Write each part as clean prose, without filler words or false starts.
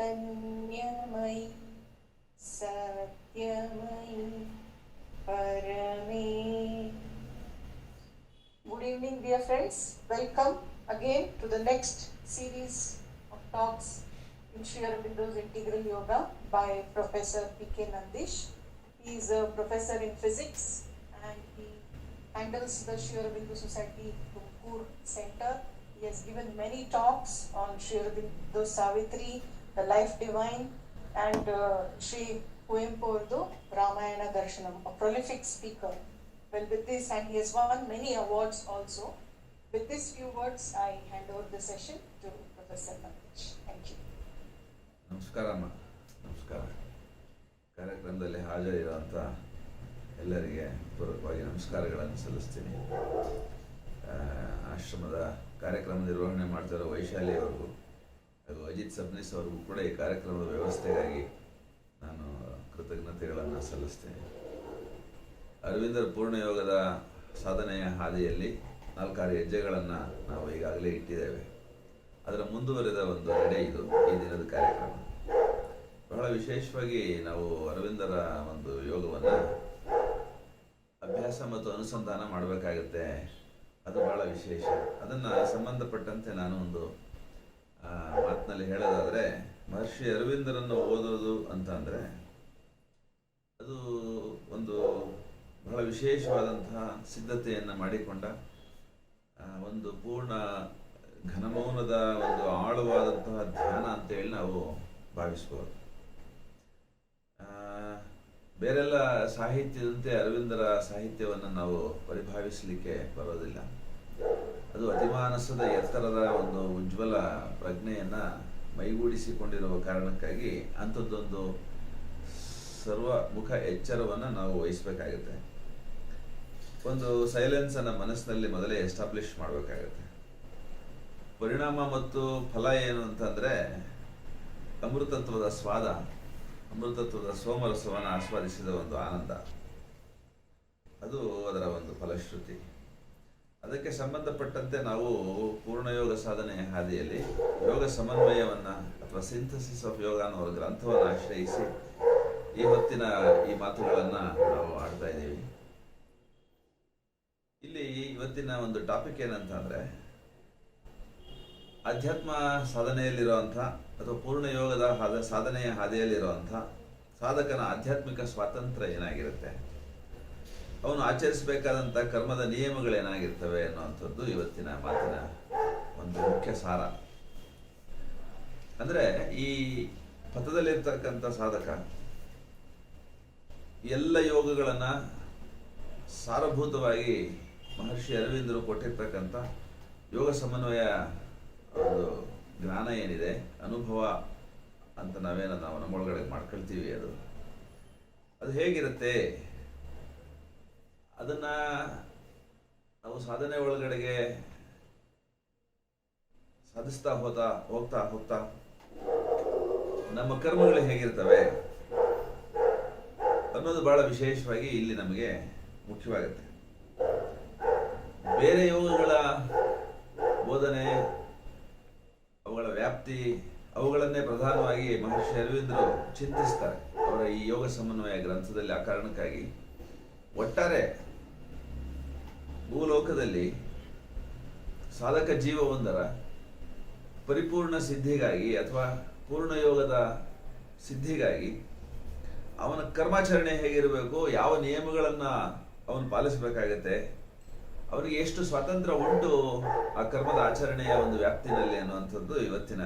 चैतन्यमयी सत्यमयी Parme. Good evening, dear friends. Welcome again to the next series of talks in Sri Aurobindo's Integral Yoga by Professor P.K. Nandish. He is a professor in physics and he handles the Sri Aurobindo Society Tumkur Center. He has given many talks on Sri Aurobindo Savitri, the Life Divine, and Sri Kuempu Ramayana Darshanam, a prolific speaker. Well, with this, and he has won many awards also. With these few words, I hand over the session to Professor Nandish. Thank you. ನಮಸ್ಕಾರ ಅಮ್ಮ. ನಮಸ್ಕಾರ. ಕಾರ್ಯಕ್ರಮದಲ್ಲಿ ಹಾಜರಿರುವಂಥ ಎಲ್ಲರಿಗೆ ಪೂರ್ವಕವಾಗಿ ನಮಸ್ಕಾರಗಳನ್ನು ಸಲ್ಲಿಸ್ತೀನಿ. ಆಶ್ರಮದ ಕಾರ್ಯಕ್ರಮ ನಿರ್ವಹಣೆ ಮಾಡ್ತಿರೋ ವೈಶಾಲಿ ಅವ್ರಿಗೂ ಹಾಗೂ ಅಜಿತ್ ಸಬ್ನಿಸ್ ಅವ್ರಿಗೂ ಕೂಡ ಈ ಕಾರ್ಯಕ್ರಮದ ವ್ಯವಸ್ಥೆಗಾಗಿ ನಾನು ಕೃತಜ್ಞತೆಗಳನ್ನು ಸಲ್ಲಿಸ್ತೇನೆ. ಅರವಿಂದರ ಪೂರ್ಣಯೋಗದ ಸಾಧನೆಯ ಹಾದಿಯಲ್ಲಿ 4 ಹೆಜ್ಜೆಗಳನ್ನು ನಾವು ಈಗಾಗಲೇ ಇಟ್ಟಿದ್ದೇವೆ. ಅದರ ಮುಂದುವರೆದ ಒಂದು ಎಡೆ ಇದು ಈ ದಿನದ ಕಾರ್ಯಕ್ರಮ. ಬಹಳ ವಿಶೇಷವಾಗಿ ನಾವು ಅರವಿಂದರ ಒಂದು ಯೋಗವನ್ನು ಅಭ್ಯಾಸ ಮತ್ತು ಅನುಸಂಧಾನ ಮಾಡಬೇಕಾಗುತ್ತೆ. ಅದು ಬಹಳ ವಿಶೇಷ. ಅದನ್ನು ಸಂಬಂಧಪಟ್ಟಂತೆ ನಾನು ಒಂದು ಮಾತಿನಲ್ಲಿ ಹೇಳೋದಾದರೆ, ಮಹರ್ಷಿ ಅರವಿಂದರನ್ನು ಓದೋದು ಅಂತ ಅಂದರೆ ಅದು ಒಂದು ಬಹಳ ವಿಶೇಷವಾದಂತಹ ಸಿದ್ಧತೆಯನ್ನು ಮಾಡಿಕೊಂಡ ಒಂದು ಪೂರ್ಣ ಘನಮೌನದ ಒಂದು ಆಳವಾದಂತಹ ಧ್ಯಾನ ಅಂತೇಳಿ ನಾವು ಭಾವಿಸ್ಬೋದು. ಬೇರೆಲ್ಲ ಸಾಹಿತ್ಯದಂತೆ ಅರವಿಂದರ ಸಾಹಿತ್ಯವನ್ನು ನಾವು ಪರಿಭಾವಿಸಲಿಕ್ಕೆ ಬರೋದಿಲ್ಲ. ಅದು ಅತಿಮಾನಸದ ಎತ್ತರದ ಒಂದು ಉಜ್ವಲ ಪ್ರಜ್ಞೆಯನ್ನು ಮೈಗೂಡಿಸಿಕೊಂಡಿರುವ ಕಾರಣಕ್ಕಾಗಿ ಅಂಥದ್ದೊಂದು ಸರ್ವಮುಖ ಎಚ್ಚರವನ್ನು ನಾವು ವಹಿಸಬೇಕಾಗುತ್ತೆ. ಒಂದು ಸೈಲೆನ್ಸನ್ನು ಮನಸ್ಸಿನಲ್ಲಿ ಮೊದಲೇ ಎಸ್ಟಾಬ್ಲಿಷ್ ಮಾಡಬೇಕಾಗುತ್ತೆ. ಪರಿಣಾಮ ಮತ್ತು ಫಲ ಏನು ಅಂತಂದರೆ, ಅಮೃತತ್ವದ ಸ್ವಾದ, ಅಮೃತತ್ವದ ಸೋಮರಸವನ್ನು ಆಸ್ವಾದಿಸಿದ ಒಂದು ಆನಂದ, ಅದು ಅದರ ಒಂದು ಫಲಶ್ರುತಿ. ಅದಕ್ಕೆ ಸಂಬಂಧಪಟ್ಟಂತೆ ನಾವು ಪೂರ್ಣಯೋಗ ಸಾಧನೆಯ ಹಾದಿಯಲ್ಲಿ ಯೋಗ ಸಮನ್ವಯವನ್ನು ಅಥವಾ ಸಿಂಥಸಿಸ್ ಆಫ್ ಯೋಗ ಅನ್ನೋ ಗ್ರಂಥವನ್ನು ಆಶ್ರಯಿಸಿ ಈ ಹೊತ್ತಿನ ಈ ಮಾತುಗಳನ್ನು ನಾವು ಆಡ್ತಾ ಇದ್ದೀವಿ. ಇಲ್ಲಿ ಇವತ್ತಿನ ಒಂದು ಟಾಪಿಕ್ ಏನಂತಂದರೆ, ಅಧ್ಯಾತ್ಮ ಸಾಧನೆಯಲ್ಲಿರುವಂಥ ಅಥವಾ ಪೂರ್ಣಯೋಗದ ಸಾಧನೆಯ ಹಾದಿಯಲ್ಲಿರುವಂಥ ಸಾಧಕನ ಆಧ್ಯಾತ್ಮಿಕ ಸ್ವಾತಂತ್ರ್ಯ ಏನಾಗಿರುತ್ತೆ, ಅವನು ಆಚರಿಸಬೇಕಾದಂಥ ಕರ್ಮದ ನಿಯಮಗಳೇನಾಗಿರ್ತವೆ ಅನ್ನುವಂಥದ್ದು ಇವತ್ತಿನ ಮಾತಿನ ಒಂದು ಮುಖ್ಯ ಸಾರ. ಅಂದರೆ ಈ ಪಥದಲ್ಲಿರ್ತಕ್ಕಂಥ ಸಾಧಕ ಎಲ್ಲ ಯೋಗಗಳನ್ನು ಸಾರಭೂತವಾಗಿ ಮಹರ್ಷಿ ಅರವಿಂದರು ಕೊಟ್ಟಿರ್ತಕ್ಕಂಥ ಯೋಗ ಸಮನ್ವಯ ಒಂದು ಜ್ಞಾನ ಏನಿದೆ, ಅನುಭವ ಅಂತ ನಾವು ನಮ್ಮೊಳಗಡೆ ಮಾಡ್ಕೊಳ್ತೀವಿ, ಅದು ಹೇಗಿರುತ್ತೆ, ಅದನ್ನು ನಾವು ಸಾಧನೆ ಒಳಗಡೆಗೆ ಸಾಧಿಸ್ತಾ ಹೋಗ್ತಾ ನಮ್ಮ ಕರ್ಮಗಳು ಹೇಗಿರ್ತವೆ ಅನ್ನೋದು ಬಹಳ ವಿಶೇಷವಾಗಿ ಇಲ್ಲಿ ನಮಗೆ ಮುಖ್ಯವಾಗುತ್ತೆ. ಬೇರೆ ಯೋಗಗಳ ಬೋಧನೆ, ಅವುಗಳ ವ್ಯಾಪ್ತಿ, ಅವುಗಳನ್ನೇ ಪ್ರಧಾನವಾಗಿ ಮಹರ್ಷಿ ಅರವಿಂದರು ಚಿಂತಿಸ್ತಾರೆ ಅವರ ಈ ಯೋಗ ಸಮನ್ವಯ ಗ್ರಂಥದಲ್ಲಿ. ಆ ಕಾರಣಕ್ಕಾಗಿ ಒಟ್ಟಾರೆ ಭೂಲೋಕದಲ್ಲಿ ಸಾಧಕ ಜೀವವೊಂದರ ಪರಿಪೂರ್ಣ ಸಿದ್ಧಿಗಾಗಿ ಅಥವಾ ಪೂರ್ಣಯೋಗದ ಸಿದ್ಧಿಗಾಗಿ ಅವನ ಕರ್ಮಾಚರಣೆ ಹೇಗಿರಬೇಕು, ಯಾವ ನಿಯಮಗಳನ್ನು ಅವನು ಪಾಲಿಸಬೇಕಾಗತ್ತೆ, ಅವನಿಗೆ ಎಷ್ಟು ಸ್ವಾತಂತ್ರ್ಯ ಉಂಟು ಆ ಕರ್ಮದ ಆಚರಣೆಯ ಒಂದು ವ್ಯಾಪ್ತಿನಲ್ಲಿ ಅನ್ನುವಂಥದ್ದು ಇವತ್ತಿನ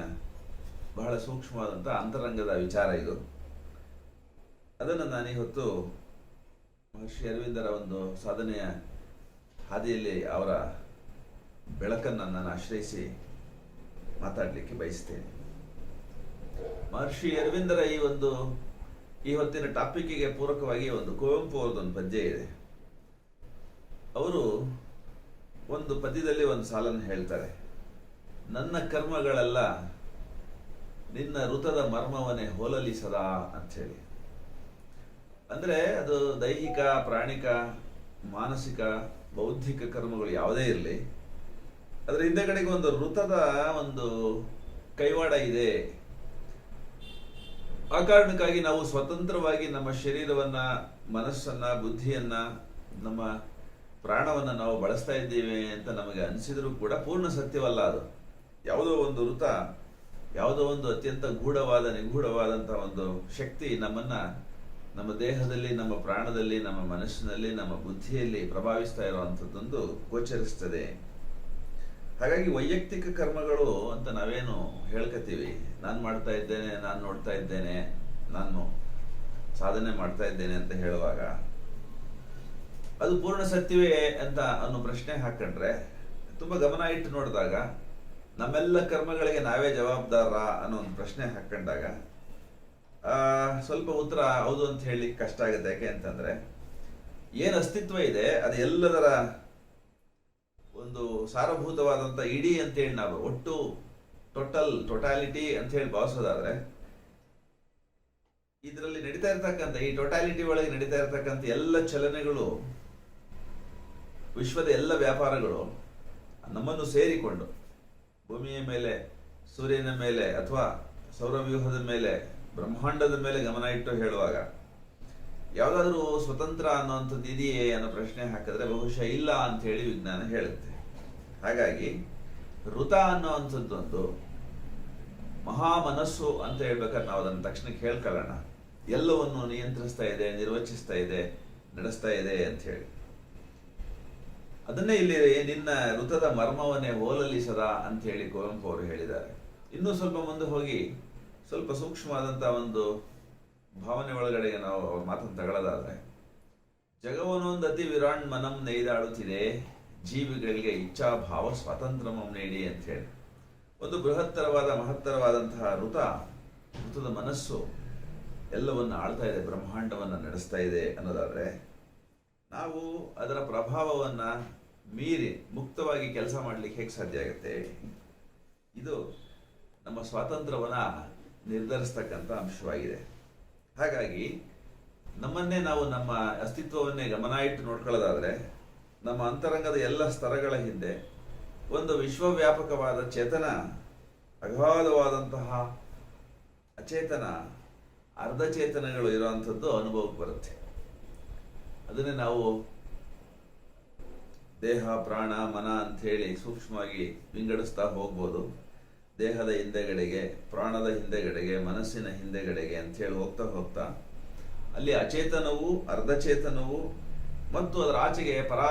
ಬಹಳ ಸೂಕ್ಷ್ಮವಾದಂಥ ಅಂತರಂಗದ ವಿಚಾರ ಇದು. ಅದನ್ನು ನಾನಿವತ್ತು ಮಹರ್ಷಿ ಅರವಿಂದರ ಒಂದು ಸಾಧನೆಯ ಹಾದಿಯಲ್ಲಿ ಅವರ ಬೆಳಕನ್ನು ನಾನು ಆಶ್ರಯಿಸಿ ಮಾತಾಡಲಿಕ್ಕೆ ಬಯಸ್ತೇನೆ. ಮಹರ್ಷಿ ಅರವಿಂದರ ಈ ಹೊತ್ತಿನ ಟಾಪಿಕ್ಕಿಗೆ ಪೂರಕವಾಗಿ ಒಂದು ಕುವೆಂಪು ಅವ್ರದ್ದೊಂದು ಪದ್ಯ ಇದೆ. ಅವರು ಒಂದು ಪದ್ಯದಲ್ಲಿ ಒಂದು ಸಾಲನ್ನು ಹೇಳ್ತಾರೆ, ನನ್ನ ಕರ್ಮಗಳೆಲ್ಲ ನಿನ್ನ ಋತದ ಮರ್ಮವನ್ನೇ ಹೋಲಲಿ ಸದಾ ಅಂಥೇಳಿ. ಅಂದರೆ ಅದು ದೈಹಿಕ, ಪ್ರಾಣಿಕ, ಮಾನಸಿಕ, ಬೌದ್ಧಿಕ ಕರ್ಮಗಳು ಯಾವುದೇ ಇರಲಿ, ಅದರ ಹಿಂದೆಗಡೆಗೆ ಒಂದು ಋತದ ಒಂದು ಕೈವಾಡ ಇದೆ. ಆ ಕಾರಣಕ್ಕಾಗಿ ನಾವು ಸ್ವತಂತ್ರವಾಗಿ ನಮ್ಮ ಶರೀರವನ್ನ, ಮನಸ್ಸನ್ನ, ಬುದ್ಧಿಯನ್ನ, ನಮ್ಮ ಪ್ರಾಣವನ್ನ ನಾವು ಬಳಸ್ತಾ ಇದ್ದೀವಿ ಅಂತ ನಮಗೆ ಅನಿಸಿದರೂ ಕೂಡ ಪೂರ್ಣ ಸತ್ಯವಲ್ಲ ಅದು. ಯಾವುದೋ ಒಂದು ವೃತ, ಯಾವುದೋ ಒಂದು ಅತ್ಯಂತ ನಿಗೂಢವಾದಂತಹ ಒಂದು ಶಕ್ತಿ ನಮ್ಮನ್ನ ನಮ್ಮ ದೇಹದಲ್ಲಿ, ನಮ್ಮ ಪ್ರಾಣದಲ್ಲಿ, ನಮ್ಮ ಮನಸ್ಸಿನಲ್ಲಿ, ನಮ್ಮ ಬುದ್ಧಿಯಲ್ಲಿ ಪ್ರಭಾವಿಸ್ತಾ ಇರುವಂಥದ್ದೊಂದು ಗೋಚರಿಸ್ತದೆ. ಹಾಗಾಗಿ ವೈಯಕ್ತಿಕ ಕರ್ಮಗಳು ಅಂತ ನಾವೇನು ಹೇಳ್ಕತೀವಿ, ನಾನು ಮಾಡ್ತಾ ಇದ್ದೇನೆ, ನಾನು ನೋಡ್ತಾ ಇದ್ದೇನೆ, ನಾನು ಸಾಧನೆ ಮಾಡ್ತಾ ಇದ್ದೇನೆ ಅಂತ ಹೇಳುವಾಗ ಅದು ಪೂರ್ಣ ಸತ್ಯವೇ ಅಂತ ಅನ್ನೋ ಪ್ರಶ್ನೆ ಹಾಕೊಂಡ್ರೆ, ತುಂಬಾ ಗಮನ ಇಟ್ಟು ನೋಡಿದಾಗ ನಮ್ಮೆಲ್ಲ ಕರ್ಮಗಳಿಗೆ ನಾವೇ ಜವಾಬ್ದಾರ ಅನ್ನೋ ಒಂದು ಪ್ರಶ್ನೆ ಹಾಕೊಂಡಾಗ ಸ್ವಲ್ಪ ಉತ್ತರ ಹೌದು ಅಂತ ಹೇಳಿ ಕಷ್ಟ ಆಗುತ್ತೆ. ಯಾಕೆ ಅಂತಂದ್ರೆ ಏನು ಅಸ್ತಿತ್ವ ಇದೆ ಅದು ಎಲ್ಲದರ ಒಂದು ಸಾರಭೂತವಾದಂತ ಇಡೀ ಅಂತೇಳಿ ನಾವು ಒಟ್ಟು ಟೋಟಾಲಿಟಿ ಅಂತ ಹೇಳಿ ಭಾವಿಸೋದಾದ್ರೆ, ಇದರಲ್ಲಿ ನಡೀತಾ ಇರ್ತಕ್ಕಂಥ ಈ ಟೋಟಾಲಿಟಿ ಒಳಗೆ ನಡೀತಾ ಇರ್ತಕ್ಕಂಥ ಎಲ್ಲ ಚಲನೆಗಳು, ವಿಶ್ವದ ಎಲ್ಲ ವ್ಯಾಪಾರಗಳು ನಮ್ಮನ್ನು ಸೇರಿಕೊಂಡು ಭೂಮಿಯ ಮೇಲೆ, ಸೂರ್ಯನ ಮೇಲೆ, ಅಥವಾ ಸೌರವ್ಯೂಹದ ಮೇಲೆ, ಬ್ರಹ್ಮಾಂಡದ ಮೇಲೆ ಗಮನ ಇಟ್ಟು ಹೇಳುವಾಗ ಯಾವುದಾದ್ರೂ ಸ್ವತಂತ್ರ ಅನ್ನುವಂಥದ್ದು ಇದೆಯೇ ಅನ್ನೋ ಪ್ರಶ್ನೆ ಹಾಕಿದ್ರೆ ಬಹುಶಃ ಇಲ್ಲ ಅಂತ ಹೇಳಿ ವಿಜ್ಞಾನ ಹೇಳುತ್ತೆ. ಹಾಗಾಗಿ ಋತ ಅನ್ನುವಂಥದ್ದೊಂದು ಮಹಾ ಮನಸ್ಸು ಅಂತ ಹೇಳ್ಬೇಕಾದ್ರೆ ನಾವು ಅದನ್ನು ತಕ್ಷಣಕ್ಕೆ ಹೇಳ್ಕೊಳ್ಳೋಣ, ಎಲ್ಲವನ್ನು ನಿಯಂತ್ರಿಸ್ತಾ ಇದೆ, ನಿರ್ವಚಿಸ್ತಾ ಇದೆ, ನಡೆಸ್ತಾ ಇದೆ ಅಂತ ಹೇಳಿ. ಅದನ್ನೇ ಇಲ್ಲಿ ನಿನ್ನ ಋತದ ಮರ್ಮವನ್ನೇ ಹೋಲಲಿಸದ ಅಂತ ಹೇಳಿ ಕುವೆಂಪು ಅವರು ಹೇಳಿದ್ದಾರೆ. ಇನ್ನೂ ಸ್ವಲ್ಪ ಮುಂದೆ ಹೋಗಿ ಸ್ವಲ್ಪ ಸೂಕ್ಷ್ಮವಾದಂತಹ ಒಂದು ಭಾವನೆ ಒಳಗಡೆ ನಾವು ಅವ್ರ ಮಾತನ್ನು ತಗೊಳ್ಳೋದಾದ್ರೆ, ಜಗವನ್ನೊಂದು ಅತಿ ವಿರಾಣ್ ಮನಂ ನೇಯ್ದಾಡುತ್ತಿದೆ, ಜೀವಿಗಳಿಗೆ ಇಚ್ಛಾ ಭಾವ ಸ್ವಾತಂತ್ರ್ಯಂ ನೀಡಿ ಅಂತ ಹೇಳಿ. ಒಂದು ಬೃಹತ್ತರವಾದ ಮಹತ್ತರವಾದಂತಹ ಋತದ ಮನಸ್ಸು ಎಲ್ಲವನ್ನು ಆಳ್ತಾ ಇದೆ, ಬ್ರಹ್ಮಾಂಡವನ್ನ ನಡೆಸ್ತಾ ಇದೆ ಅನ್ನೋದಾದ್ರೆ, ನಾವು ಅದರ ಪ್ರಭಾವವನ್ನ ಮೀರಿ ಮುಕ್ತವಾಗಿ ಕೆಲಸ ಮಾಡ್ಲಿಕ್ಕೆ ಹೇಗೆ ಸಾಧ್ಯ ಆಗುತ್ತೆ? ಇದು ನಮ್ಮ ಸ್ವಾತಂತ್ರ್ಯವನ್ನ ನಿರ್ಧರಿಸ್ತಕ್ಕಂಥ ಅಂಶವಾಗಿದೆ. ಹಾಗಾಗಿ ನಮ್ಮನ್ನೇ ನಾವು, ನಮ್ಮ ಅಸ್ತಿತ್ವವನ್ನೇ ಗಮನ ಇಟ್ಟು ನೋಡ್ಕೊಳ್ಳೋದಾದ್ರೆ, ನಮ್ಮ ಅಂತರಂಗದ ಎಲ್ಲ ಸ್ತರಗಳ ಹಿಂದೆ ಒಂದು ವಿಶ್ವವ್ಯಾಪಕವಾದ ಚೇತನ, ಅಗಾಧವಾದಂತಹ ಅಚೇತನ, ಅರ್ಧಚೇತನಗಳು ಇರುವಂಥದ್ದು ಅನುಭವಕ್ಕೆ ಬರುತ್ತೆ. ಅದನ್ನೇ ನಾವು ದೇಹ, ಪ್ರಾಣ, ಮನ ಅಂತ ಹೇಳಿ ಸೂಕ್ಷ್ಮವಾಗಿ ವಿಂಗಡಿಸ್ತಾ ಹೋಗ್ಬೋದು. ದೇಹದ ಹಿಂದೆಗಡೆಗೆ, ಪ್ರಾಣದ ಹಿಂದೆಗಡೆಗೆ, ಮನಸ್ಸಿನ ಹಿಂದೆಗಡೆಗೆ ಅಂತ ಹೇಳಿ ಹೋಗ್ತಾ ಹೋಗ್ತಾ ಅಲ್ಲಿ ಅಚೇತನವು, ಅರ್ಧಚೇತನವು ಮತ್ತು ಅದರ ಆಚೆಗೆ ಪರಾ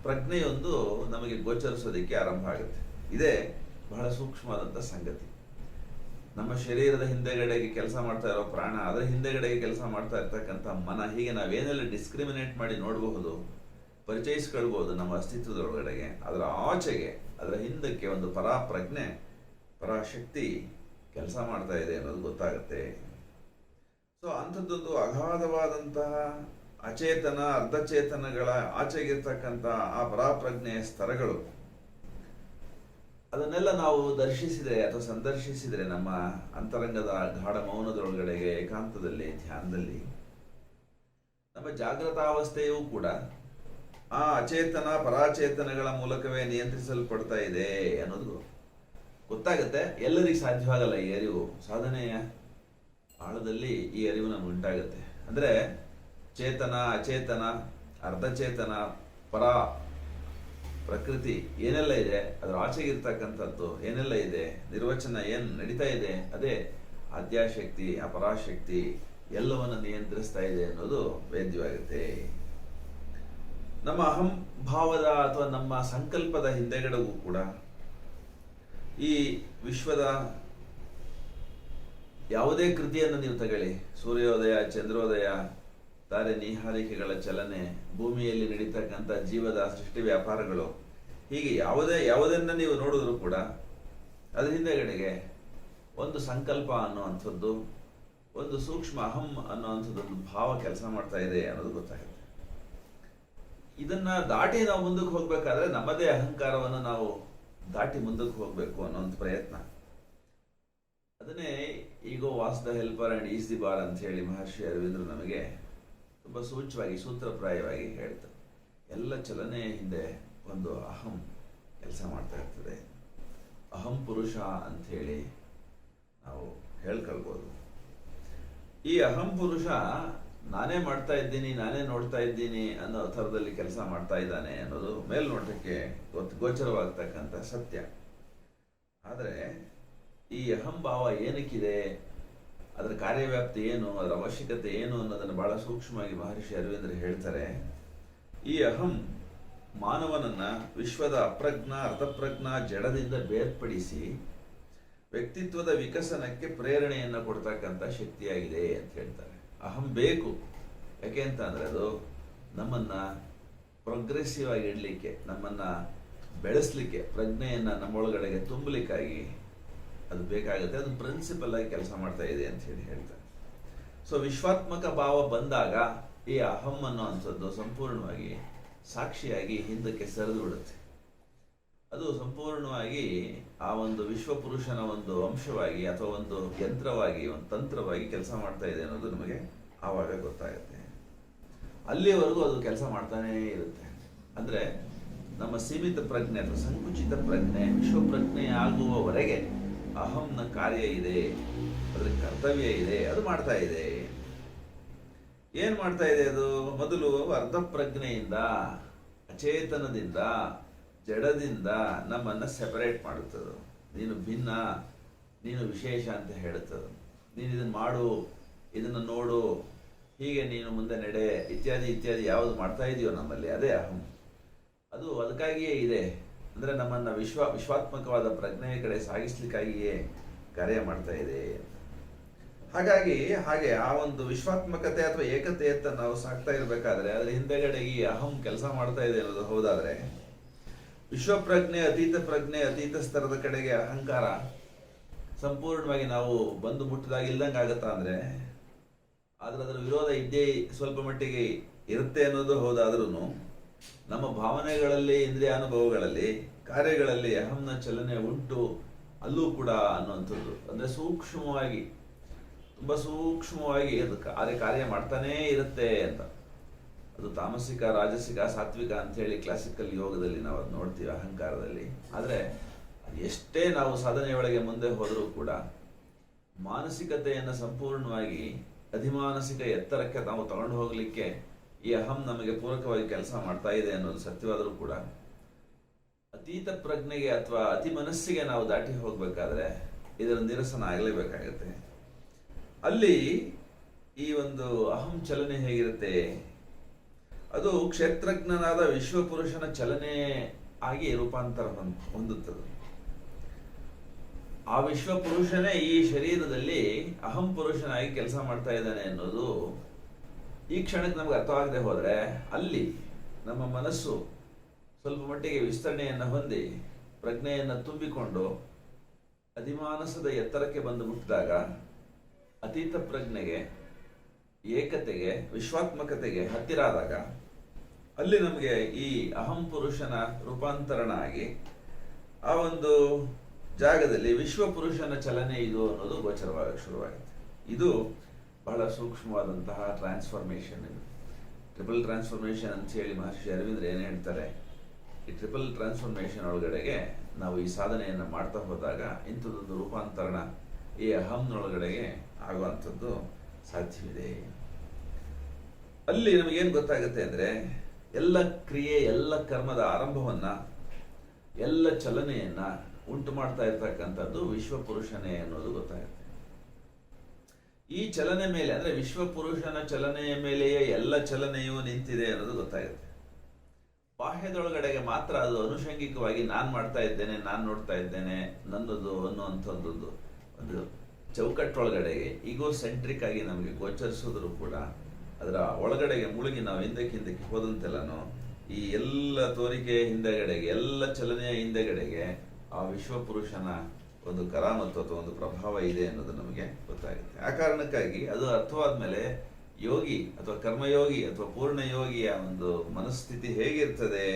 ಪ್ರಜ್ಞೆಯೊಂದು ನಮಗೆ ಗೋಚರಿಸೋದಕ್ಕೆ ಆರಂಭ ಆಗುತ್ತೆ. ಇದೇ ಬಹಳ ಸೂಕ್ಷ್ಮವಾದಂಥ ಸಂಗತಿ. ನಮ್ಮ ಶರೀರದ ಹಿಂದೆಗಡೆಗೆ ಕೆಲಸ ಮಾಡ್ತಾ ಇರೋ ಪ್ರಾಣ, ಅದರ ಹಿಂದೆಗಡೆಗೆ ಕೆಲಸ ಮಾಡ್ತಾ ಇರ್ತಕ್ಕಂಥ ಮನ, ಹೀಗೆ ನಾವೇನೆಲ್ಲ ಡಿಸ್ಕ್ರಿಮಿನೇಟ್ ಮಾಡಿ ನೋಡಬಹುದು, ಪರಿಚಯಿಸ್ಕೊಳ್ಬಹುದು ನಮ್ಮ ಅಸ್ತಿತ್ವದೊಳಗಡೆಗೆ. ಅದರ ಆಚೆಗೆ, ಅದರ ಹಿಂದಕ್ಕೆ ಒಂದು ಪರಾಪ್ರಜ್ಞೆ, ಪರಾಶಕ್ತಿ ಕೆಲಸ ಮಾಡ್ತಾ ಇದೆ ಅನ್ನೋದು ಗೊತ್ತಾಗುತ್ತೆ. ಸೊ ಅಂಥದ್ದೊಂದು ಅಗಾಧವಾದಂತಹ ಅಚೇತನ, ಅರ್ಧಚೇತನಗಳ ಆಚೆಗಿರ್ತಕ್ಕಂಥ ಆ ಪರಾಪ್ರಜ್ಞೆಯ ಸ್ತರಗಳು, ಅದನ್ನೆಲ್ಲ ನಾವು ದರ್ಶಿಸಿದರೆ ಅಥವಾ ಸಂದರ್ಶಿಸಿದರೆ ನಮ್ಮ ಅಂತರಂಗದ ಗಾಢ ಮೌನದೊಳಗಡೆಗೆ, ಏಕಾಂತದಲ್ಲಿ, ಧ್ಯಾನದಲ್ಲಿ, ನಮ್ಮ ಜಾಗೃತಾವಸ್ಥೆಯೂ ಕೂಡ ಆ ಅಚೇತನ ಪರಾಚೇತನಗಳ ಮೂಲಕವೇ ನಿಯಂತ್ರಿಸಲ್ಪಡ್ತಾ ಇದೆ ಅನ್ನೋದು ಗೊತ್ತಾಗುತ್ತೆ. ಎಲ್ಲರಿಗೂ ಸಾಧ್ಯವಾಗಲ್ಲ ಈ ಅರಿವು. ಸಾಧನೆಯ ಆಳದಲ್ಲಿ ಈ ಅರಿವು ನಮ್ಗೆ ಉಂಟಾಗುತ್ತೆ. ಅಂದ್ರೆ ಚೇತನ, ಅಚೇತನ, ಅರ್ಧಚೇತನ, ಪರಾ ಪ್ರಕೃತಿ ಏನೆಲ್ಲ ಇದೆ, ಅದರ ಆಚೆಗಿರ್ತಕ್ಕಂಥದ್ದು ಏನೆಲ್ಲ ಇದೆ, ನಿರ್ವಚನ ಏನ್ ನಡೀತಾ ಇದೆ, ಅದೇ ಆದ್ಯಾಶಕ್ತಿ, ಆ ಪರಾಶಕ್ತಿ ಎಲ್ಲವನ್ನ ನಿಯಂತ್ರಿಸ್ತಾ ಇದೆ ಅನ್ನೋದು ವೇದ್ಯವಾಗುತ್ತೆ. ನಮ್ಮ ಅಹಂಭಾವದ ಅಥವಾ ನಮ್ಮ ಸಂಕಲ್ಪದ ಹಿಂದೆಗಡೆಗೂ ಕೂಡ ಈ ವಿಶ್ವದ ಯಾವುದೇ ಕೃತಿಯನ್ನು ನೀವು ತಗೊಳ್ಳಿ, ಸೂರ್ಯೋದಯ, ಚಂದ್ರೋದಯ, ತಾರೆ ನಿಹಾರಿಕೆಗಳ ಚಲನೆ, ಭೂಮಿಯಲ್ಲಿ ನಡೀತಕ್ಕಂಥ ಜೀವದ ಸೃಷ್ಟಿ ವ್ಯಾಪಾರಗಳು, ಹೀಗೆ ಯಾವುದನ್ನ ನೀವು ನೋಡಿದ್ರು ಕೂಡ ಅದ್ರ ಹಿಂದೆಗಡೆಗೆ ಒಂದು ಸಂಕಲ್ಪ ಅನ್ನುವಂಥದ್ದು, ಒಂದು ಸೂಕ್ಷ್ಮ ಅಹಂ ಅನ್ನುವಂಥದ್ದೊಂದು ಭಾವ ಕೆಲಸ ಮಾಡ್ತಾ ಇದೆ ಅನ್ನೋದು ಗೊತ್ತಾಗುತ್ತೆ. ಇದನ್ನ ದಾಟಿ ನಾವು ಮುಂದಕ್ಕೆ ಹೋಗ್ಬೇಕಾದ್ರೆ ನಮ್ಮದೇ ಅಹಂಕಾರವನ್ನು ನಾವು ದಾಟಿ ಮುಂದಕ್ಕೆ ಹೋಗ್ಬೇಕು ಅನ್ನೋಂಥ ಪ್ರಯತ್ನ. ಅದನ್ನೇ ego was the helper and is the bar ಅಂತ ಹೇಳಿ ಮಹರ್ಷಿ ಅರವಿಂದರು ನಮಗೆ ತುಂಬಾ ಸೂಚ್ಯವಾಗಿ, ಸೂತ್ರಪ್ರಾಯವಾಗಿ ಹೇಳ್ತಾರೆ. ಎಲ್ಲ ಚಲನೆಯ ಹಿಂದೆ ಒಂದು ಅಹಂ ಕೆಲಸ ಮಾಡ್ತಾ ಇರ್ತದೆ. ಅಹಂ ಪುರುಷ ಅಂತ ಹೇಳಿ ನಾವು ಹೇಳ್ಕೊಳ್ಬೋದು. ಈ ಅಹಂ ಪುರುಷ ನಾನೇ ಮಾಡ್ತಾ ಇದ್ದೀನಿ, ನಾನೇ ನೋಡ್ತಾ ಇದ್ದೀನಿ ಅನ್ನೋ ಥರದಲ್ಲಿ ಕೆಲಸ ಮಾಡ್ತಾ ಇದ್ದಾನೆ ಅನ್ನೋದು ಮೇಲ್ನೋಟಕ್ಕೆ ಗೋಚರವಾಗ್ತಕ್ಕಂಥ ಸತ್ಯ. ಆದರೆ ಈ ಅಹಂಭಾವ ಏನಕ್ಕಿದೆ, ಅದರ ಕಾರ್ಯವ್ಯಾಪ್ತಿ ಏನು, ಅದರ ಅವಶ್ಯಕತೆ ಏನು ಅನ್ನೋದನ್ನು ಬಹಳ ಸೂಕ್ಷ್ಮವಾಗಿ ಮಹರ್ಷಿ ಅರವಿಂದರು ಹೇಳ್ತಾರೆ. ಈ ಅಹಂ ಮಾನವನನ್ನ ವಿಶ್ವದ ಅಪ್ರಜ್ಞ ಅರ್ಥಪ್ರಜ್ಞ ಜಡದಿಂದ ಬೇರ್ಪಡಿಸಿ ವ್ಯಕ್ತಿತ್ವದ ವಿಕಸನಕ್ಕೆ ಪ್ರೇರಣೆಯನ್ನು ಕೊಡ್ತಕ್ಕಂಥ ಶಕ್ತಿಯಾಗಿದೆ ಅಂತ ಹೇಳ್ತಾರೆ. ಅಹಂ ಬೇಕು, ಯಾಕೆ ಅಂತ ಅಂದರೆ ಅದು ನಮ್ಮನ್ನ ಪ್ರೋಗ್ರೆಸಿವ್ ಆಗಿ ಇಡಲಿಕ್ಕೆ, ನಮ್ಮನ್ನ ಬೆಳೆಸಲಿಕ್ಕೆ, ಪ್ರಜ್ಞೆಯನ್ನು ನಮ್ಮೊಳಗಡೆಗೆ ತುಂಬಲಿಕ್ಕಾಗಿ ಅದು ಬೇಕಾಗುತ್ತೆ. ಅದು ಪ್ರಿನ್ಸಿಪಲ್ ಆಗಿ ಕೆಲಸ ಮಾಡ್ತಾ ಇದೆ ಅಂತ ಹೇಳ್ತಾರೆ. ಸೊ ವಿಶ್ವಾತ್ಮಕ ಭಾವ ಬಂದಾಗ ಈ ಅಹಂ ಅನ್ನೋ ಅಂಥದ್ದು ಸಂಪೂರ್ಣವಾಗಿ ಸಾಕ್ಷಿಯಾಗಿ ಹಿಂದಕ್ಕೆ ಸರಿದು ಬಿಡುತ್ತೆ. ಅದು ಸಂಪೂರ್ಣವಾಗಿ ಆ ಒಂದು ವಿಶ್ವಪುರುಷನ ಒಂದು ಅಂಶವಾಗಿ ಅಥವಾ ಒಂದು ಯಂತ್ರವಾಗಿ, ಒಂದು ತಂತ್ರವಾಗಿ ಕೆಲಸ ಮಾಡ್ತಾ ಇದೆ ಅನ್ನೋದು ನಮಗೆ ಆವಾಗ ಗೊತ್ತಾಗುತ್ತೆ. ಅಲ್ಲಿವರೆಗೂ ಅದು ಕೆಲಸ ಮಾಡ್ತಾನೇ ಇರುತ್ತೆ. ಅಂದರೆ ನಮ್ಮ ಸೀಮಿತ ಪ್ರಜ್ಞೆ ಅಥವಾ ಸಂಕುಚಿತ ಪ್ರಜ್ಞೆ ವಿಶ್ವಪ್ರಜ್ಞೆ ಆಗುವವರೆಗೆ ಅಹಂನ ಕಾರ್ಯ ಇದೆ, ಅದರ ಕರ್ತವ್ಯ ಇದೆ, ಅದು ಮಾಡ್ತಾ ಇದೆ. ಏನ್ ಮಾಡ್ತಾ ಇದೆ ಅದು? ಮೊದಲು ಅರ್ಧಪ್ರಜ್ಞೆಯಿಂದ, ಅಚೇತನದಿಂದ, ಜಡದಿಂದ ನಮ್ಮನ್ನ ಸೆಪರೇಟ್ ಮಾಡುತ್ತದೆ. ನೀನು ಭಿನ್ನ, ನೀನು ವಿಶೇಷ ಅಂತ ಹೇಳುತ್ತದೆ. ನೀನು ಇದನ್ನು ಮಾಡು, ಇದನ್ನು ನೋಡು, ಹೀಗೆ ನೀನು ಮುಂದೆ ನಡೆ, ಇತ್ಯಾದಿ ಇತ್ಯಾದಿ ಯಾವುದು ಮಾಡ್ತಾ ಇದೆಯೋ ನಮ್ಮಲ್ಲಿ, ಅದೇ ಅಹಂ. ಅದು ಅದಕ್ಕಾಗಿಯೇ ಇದೆ. ಅಂದರೆ ನಮ್ಮನ್ನು ವಿಶ್ವಾತ್ಮಕವಾದ ಪ್ರಜ್ಞೆಯ ಕಡೆ ಸಾಗಿಸ್ಲಿಕ್ಕಾಗಿಯೇ ಕಾರ್ಯ ಮಾಡ್ತಾ ಇದೆ. ಹಾಗೆ ಆ ಒಂದು ವಿಶ್ವಾತ್ಮಕತೆ ಅಥವಾ ಏಕತೆಯತ್ತ ನಾವು ಸಾಕ್ತಾ ಇರಬೇಕಾದ್ರೆ ಅದರ ಹಿಂದೆಗಡೆ ಈ ಅಹಂ ಕೆಲಸ ಮಾಡ್ತಾ ಇದೆ ಅನ್ನೋದು ಹೌದಾದ್ರೆ, ವಿಶ್ವಪ್ರಜ್ಞೆ, ಅತೀತ ಸ್ತರದ ಕಡೆಗೆ ಅಹಂಕಾರ ಸಂಪೂರ್ಣವಾಗಿ ನಾವು ಬಂದು ಮುಟ್ಟಿದಾಗ ಇಲ್ದಂಗೆ ಆಗತ್ತಾ ಅಂದ್ರೆ, ಆದ್ರೆ ಅದರ ವಿರೋಧ ಇದ್ದೇ ಸ್ವಲ್ಪ ಮಟ್ಟಿಗೆ ಇರುತ್ತೆ ಅನ್ನೋದು ಹೌದಾದ್ರೂ ನಮ್ಮ ಭಾವನೆಗಳಲ್ಲಿ, ಇಂದ್ರಿಯಾನುಭವಗಳಲ್ಲಿ, ಕಾರ್ಯಗಳಲ್ಲಿ ಅಹಂನ ಚಲನೆ ಉಂಟು ಅಲ್ಲೂ ಕೂಡ ಅನ್ನುವಂಥದ್ದು. ಅಂದರೆ ಸೂಕ್ಷ್ಮವಾಗಿ, ತುಂಬ ಸೂಕ್ಷ್ಮವಾಗಿ ಅದು ಕಾರ್ಯ ಮಾಡ್ತಾನೇ ಇರುತ್ತೆ ಅಂತ. ಅದು ತಾಮಸಿಕ, ರಾಜಸಿಕ, ಸಾತ್ವಿಕ ಅಂತ ಹೇಳಿ ಕ್ಲಾಸಿಕಲ್ ಯೋಗದಲ್ಲಿ ನಾವು ಅದು ನೋಡ್ತೀವಿ ಅಹಂಕಾರದಲ್ಲಿ. ಆದರೆ ಎಷ್ಟೇ ನಾವು ಸಾಧನೆಯೊಳಗೆ ಮುಂದೆ ಹೋದರೂ ಕೂಡ ಮಾನಸಿಕತೆಯನ್ನು ಸಂಪೂರ್ಣವಾಗಿ ಅಧಿಮಾನಸಿಕ ಎತ್ತರಕ್ಕೆ ನಾವು ತಗೊಂಡು ಹೋಗಲಿಕ್ಕೆ ಈ ಅಹಂ ನಮಗೆ ಪೂರಕವಾಗಿ ಕೆಲಸ ಮಾಡ್ತಾ ಇದೆ ಅನ್ನೋದು ಸತ್ಯವಾದರೂ ಕೂಡ ಅತೀತ ಪ್ರಜ್ಞೆಗೆ ಅಥವಾ ಅತಿ ಮನಸ್ಸಿಗೆ ನಾವು ದಾಟಿ ಹೋಗ್ಬೇಕಾದ್ರೆ ಇದರ ನಿರಸನ ಆಗಲೇಬೇಕಾಗತ್ತೆ. ಅಲ್ಲಿ ಈ ಒಂದು ಅಹಂ ಚಲನೆ ಹೇಗಿರುತ್ತೆ? ಅದು ಕ್ಷೇತ್ರಜ್ಞನಾದ ವಿಶ್ವಪುರುಷನ ಚಲನೆ ಆಗಿ ರೂಪಾಂತರ ಹೊಂದುತ್ತದೆ. ಆ ವಿಶ್ವಪುರುಷನೇ ಈ ಶರೀರದಲ್ಲಿ ಅಹಂ ಪುರುಷನಾಗಿ ಕೆಲಸ ಮಾಡ್ತಾ ಇದ್ದಾನೆ ಅನ್ನೋದು ಈ ಕ್ಷಣಕ್ಕೆ ನಮ್ಗೆ ಅರ್ಥವಾಗದೆ ಹೋದ್ರೆ, ಅಲ್ಲಿ ನಮ್ಮ ಮನಸ್ಸು ಸ್ವಲ್ಪ ಮಟ್ಟಿಗೆ ವಿಸ್ತರಣೆಯನ್ನು ಹೊಂದಿ ಪ್ರಜ್ಞೆಯನ್ನು ತುಂಬಿಕೊಂಡು ಅಧಿಮಾನಸದ ಎತ್ತರಕ್ಕೆ ಬಂದು ಮುಟ್ಟಿದಾಗ, ಅತೀತ ಪ್ರಜ್ಞೆಗೆ, ಏಕತೆಗೆ, ವಿಶ್ವಾತ್ಮಕತೆಗೆ ಹತ್ತಿರ ಆದಾಗ, ಅಲ್ಲಿ ನಮಗೆ ಈ ಅಹಂ ಪುರುಷನ ರೂಪಾಂತರಣ ಆಗಿ ಆ ಒಂದು ಜಾಗದಲ್ಲಿ ವಿಶ್ವಪುರುಷನ ಚಲನೆ ಇದು ಅನ್ನೋದು ಗೋಚರವಾಗಿ ಶುರುವಾಗುತ್ತೆ. ಇದು ಬಹಳ ಸೂಕ್ಷ್ಮವಾದಂತಹ ಟ್ರಾನ್ಸ್ಫಾರ್ಮೇಷನ್. ಇದು ಟ್ರಿಪಲ್ ಟ್ರಾನ್ಸ್ಫಾರ್ಮೇಷನ್ ಅಂತ ಹೇಳಿ ಮಹರ್ಷಿ ಅರವಿಂದ್ರ ಏನು ಹೇಳ್ತಾರೆ, ಈ ಟ್ರಿಪಲ್ ಟ್ರಾನ್ಸ್ಫಾರ್ಮೇಷನ್ ಒಳಗಡೆಗೆ ನಾವು ಈ ಸಾಧನೆಯನ್ನು ಮಾಡ್ತಾ ಹೋದಾಗ ಇಂಥದ್ದೊಂದು ರೂಪಾಂತರಣ ಈ ಅಹಂನೊಳಗಡೆಗೆ ಆಗುವಂಥದ್ದು ಸಾಧ್ಯವಿದೆ. ಅಲ್ಲಿ ನಮಗೇನು ಗೊತ್ತಾಗುತ್ತೆ ಅಂದರೆ, ಎಲ್ಲ ಕ್ರಿಯೆ, ಎಲ್ಲ ಕರ್ಮದ ಆರಂಭವನ್ನ, ಎಲ್ಲ ಚಲನೆಯನ್ನ ಉಂಟು ಮಾಡ್ತಾ ಇರ್ತಕ್ಕಂಥದ್ದು ವಿಶ್ವಪುರುಷನೇ ಅನ್ನೋದು ಗೊತ್ತಾಗುತ್ತೆ. ಈ ಚಲನೆ ಮೇಲೆ, ಅಂದ್ರೆ ವಿಶ್ವಪುರುಷನ ಚಲನೆಯ ಮೇಲೆಯೇ ಎಲ್ಲ ಚಲನೆಯೂ ನಿಂತಿದೆ ಅನ್ನೋದು ಗೊತ್ತಾಗುತ್ತೆ. ಬಾಹ್ಯದೊಳಗಡೆಗೆ ಮಾತ್ರ ಅದು ಅನುಷಂಗಿಕವಾಗಿ ನಾನು ಮಾಡ್ತಾ ಇದ್ದೇನೆ, ನಾನು ನೋಡ್ತಾ ಇದ್ದೇನೆ, ನನ್ನದು ಅನ್ನುವಂಥದ್ದು ಒಂದು ಚೌಕಟ್ಟೊಳಗಡೆಗೆ ಈಗೋ ಸೆಂಟ್ರಿಕ್ ಆಗಿ ನಮಗೆ ಗೋಚರಿಸಿದ್ರು ಕೂಡ ಅದರ ಒಳಗಡೆಗೆ ಮುಳುಗಿ ನಾವು ಹಿಂದಕ್ಕೆ ಹೋದಂತೆಲ್ಲನೋ ಈ ಎಲ್ಲ ತೋರಿಕೆ ಹಿಂದೆಗಡೆಗೆ, ಎಲ್ಲ ಚಲನೆಯ ಹಿಂದೆಗಡೆಗೆ ಆ ವಿಶ್ವಪುರುಷನ ಒಂದು ಕರಾಮತ್ತು ಅಥವಾ ಒಂದು ಪ್ರಭಾವ ಇದೆ ಅನ್ನೋದು ನಮಗೆ ಗೊತ್ತಾಗುತ್ತೆ. ಆ ಕಾರಣಕ್ಕಾಗಿ ಅದು ಅರ್ಥವಾದ್ಮೇಲೆ ಯೋಗಿ ಅಥವಾ ಕರ್ಮಯೋಗಿ ಅಥವಾ ಪೂರ್ಣ ಯೋಗಿಯ ಒಂದು ಮನಸ್ಥಿತಿ ಹೇಗಿರ್ತದೆ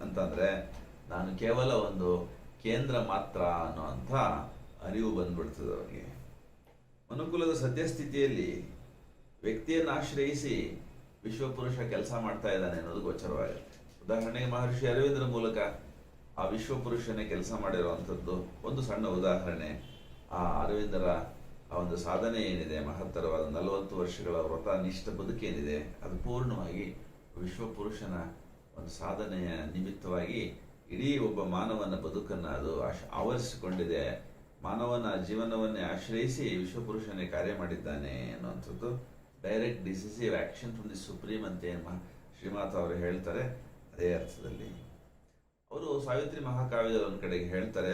ಅಂತಂದ್ರೆ, ನಾನು ಕೇವಲ ಒಂದು ಕೇಂದ್ರ ಮಾತ್ರ ಅನ್ನೋಂಥ ಅರಿವು ಬಂದ್ಬಿಡ್ತದೆ ಅವನಿಗೆ. ಮನುಕುಲದ ಸದ್ಯಸ್ಥಿತಿಯಲ್ಲಿ ವ್ಯಕ್ತಿಯನ್ನು ಆಶ್ರಯಿಸಿ ವಿಶ್ವಪುರುಷ ಕೆಲಸ ಮಾಡ್ತಾ ಇದ್ದಾನೆ ಅನ್ನೋದು ಗೋಚರವಾಗುತ್ತೆ. ಉದಾಹರಣೆಗೆ ಮಹರ್ಷಿ ಅರವಿಂದ್ರ ಮೂಲಕ ಆ ವಿಶ್ವಪುರುಷನೇ ಕೆಲಸ ಮಾಡಿರುವಂಥದ್ದು ಒಂದು ಸಣ್ಣ ಉದಾಹರಣೆ ಆ ಅರವಿಂದರ ಆ ಒಂದು ಸಾಧನೆ ಏನಿದೆ, ಮಹತ್ತರವಾದ 40 ವರ್ಷಗಳ ವ್ರತ ನಿಷ್ಠ ಬದುಕೇನಿದೆ, ಅದು ಪೂರ್ಣವಾಗಿ ವಿಶ್ವಪುರುಷನ ಒಂದು ಸಾಧನೆಯ ನಿಮಿತ್ತವಾಗಿ ಇಡೀ ಒಬ್ಬ ಮಾನವನ ಬದುಕನ್ನು ಅದು ಆವರಿಸಿಕೊಂಡಿದೆ. ಮಾನವನ ಜೀವನವನ್ನೇ ಆಶ್ರಯಿಸಿ ವಿಶ್ವಪುರುಷನೇ ಕಾರ್ಯ ಮಾಡಿದ್ದಾನೆ ಅನ್ನುವಂಥದ್ದು direct decisive action from the supreme ಅಂತ ಏನು ಶ್ರೀಮಾತಾ ಅವರು ಹೇಳ್ತಾರೆ, ಅದೇ ಅರ್ಥದಲ್ಲಿ ಅವರು ಸಾವಿತ್ರಿ ಮಹಾಕಾವ್ಯದಲ್ಲಿ ಒಂದು ಕಡೆಗೆ ಹೇಳ್ತಾರೆ,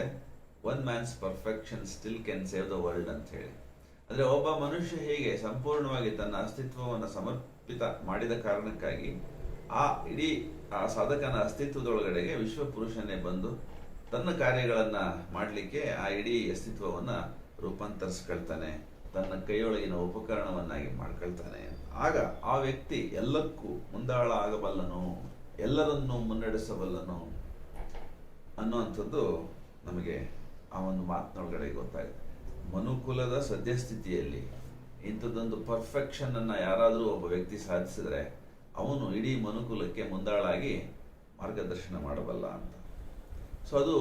one mans perfection still can save the world ಅಂತ ಹೇಳಿ. ಅಂದರೆ ಒಬ್ಬ ಮನುಷ್ಯ ಹೇಗೆ ಸಂಪೂರ್ಣವಾಗಿ ತನ್ನ ಅಸ್ತಿತ್ವವನ್ನು ಸಮರ್ಪಿತ ಮಾಡಿದ ಕಾರಣಕ್ಕಾಗಿ ಇಡೀ ಆ ಸಾಧಕನ ಅಸ್ತಿತ್ವದೊಳಗಡೆಗೆ ವಿಶ್ವಪುರುಷನೇ ಬಂದು ತನ್ನ ಕಾರ್ಯಗಳನ್ನು ಮಾಡಲಿಕ್ಕೆ ಆ ಇಡೀ ಅಸ್ತಿತ್ವವನ್ನು ರೂಪಾಂತರಿಸ್ಕೊಳ್ತಾನೆ, ತನ್ನ ಕೈಯೊಳಗಿನ ಉಪಕರಣವನ್ನಾಗಿ ಮಾಡ್ಕೊಳ್ತಾನೆ. ಆಗ ಆ ವ್ಯಕ್ತಿ ಎಲ್ಲಕ್ಕೂ ಮುಂದಾಳ ಆಗಬಲ್ಲನು, ಎಲ್ಲರನ್ನೂ ಮುನ್ನಡೆಸಬಲ್ಲನು ಅನ್ನುವಂಥದ್ದು ನಮಗೆ ಆ ಒಂದು ಮಾತಿನೊಳಗಡೆ ಗೊತ್ತಾಗುತ್ತೆ. ಮನುಕುಲದ ಸದ್ಯಸ್ಥಿತಿಯಲ್ಲಿ ಇಂಥದ್ದೊಂದು ಪರ್ಫೆಕ್ಷನ್ ಅನ್ನು ಯಾರಾದರೂ ಒಬ್ಬ ವ್ಯಕ್ತಿ ಸಾಧಿಸಿದ್ರೆ ಅವನು ಇಡೀ ಮನುಕುಲಕ್ಕೆ ಮುಂದಾಳಾಗಿ ಮಾರ್ಗದರ್ಶನ ಮಾಡಬಲ್ಲ ಅಂತ. ಸೊ ಅದು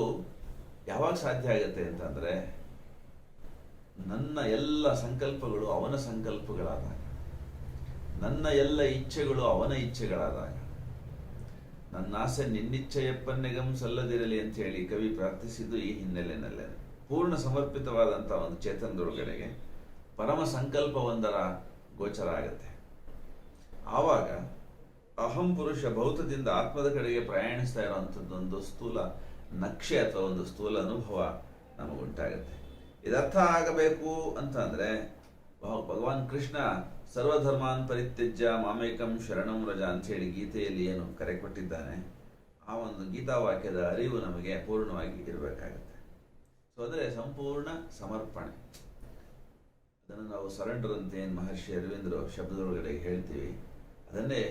ಯಾವಾಗ ಸಾಧ್ಯ ಆಗುತ್ತೆ ಅಂತಂದರೆ, ನನ್ನ ಎಲ್ಲ ಸಂಕಲ್ಪಗಳು ಅವನ ಸಂಕಲ್ಪಗಳಾದಾಗ, ನನ್ನ ಎಲ್ಲ ಇಚ್ಛೆಗಳು ಅವನ ಇಚ್ಛೆಗಳಾದಾಗ, ನನ್ನ ಆಸೆ ನಿನ್ನಿಚ್ಛೆಯಪ್ಪನ್ನೆಗಂ ಸಲ್ಲದಿರಲಿ ಅಂತ ಹೇಳಿ ಕವಿ ಪ್ರಾರ್ಥಿಸಿದ್ದು ಈ ಹಿನ್ನೆಲೆಯಲ್ಲೇ. ಪೂರ್ಣ ಸಮರ್ಪಿತವಾದಂಥ ಒಂದು ಚೇತನದೊಳಗಡೆಗೆ ಪರಮ ಸಂಕಲ್ಪವೊಂದರ ಗೋಚರ ಆಗುತ್ತೆ. ಆವಾಗ ಅಹಂ ಪುರುಷ ಭೌತದಿಂದ ಆತ್ಮದ ಕಡೆಗೆ ಪ್ರಯಾಣಿಸ್ತಾ ಇರುವಂಥದ್ದೊಂದು ಸ್ಥೂಲ ನಕ್ಷೆ ಅಥವಾ ಒಂದು ಸ್ಥೂಲ ಅನುಭವ ನಮಗುಂಟಾಗುತ್ತೆ. ಇದರ್ಥ ಆಗಬೇಕು ಅಂತ ಅಂದರೆ ಭಗವಾನ್ ಕೃಷ್ಣ ಸರ್ವಧರ್ಮಾನ್ ಪರಿತ್ಯಜ್ಯ ಮಾಮೇಕಂ ಶರಣಂ ವ್ರಜ ಅಂತ ಹೇಳಿ ಗೀತೆಯಲ್ಲಿ ಏನು ಕರೆ ಕೊಟ್ಟಿದ್ದಾನೆ, ಆ ಒಂದು ಗೀತಾವಾಕ್ಯದ ಅರಿವು ನಮಗೆ ಪೂರ್ಣವಾಗಿ ಇರಬೇಕಾಗತ್ತೆ. ಸೊ ಅಂದರೆ ಸಂಪೂರ್ಣ ಸಮರ್ಪಣೆ, ಅದನ್ನು ನಾವು ಸರೆಂಡರ್ ಅಂತ ಏನು ಮಹರ್ಷಿ ಅರವಿಂದರು ಶಬ್ದದೊಳಗಡೆ ಹೇಳ್ತೀವಿ, ಅದನ್ನೇ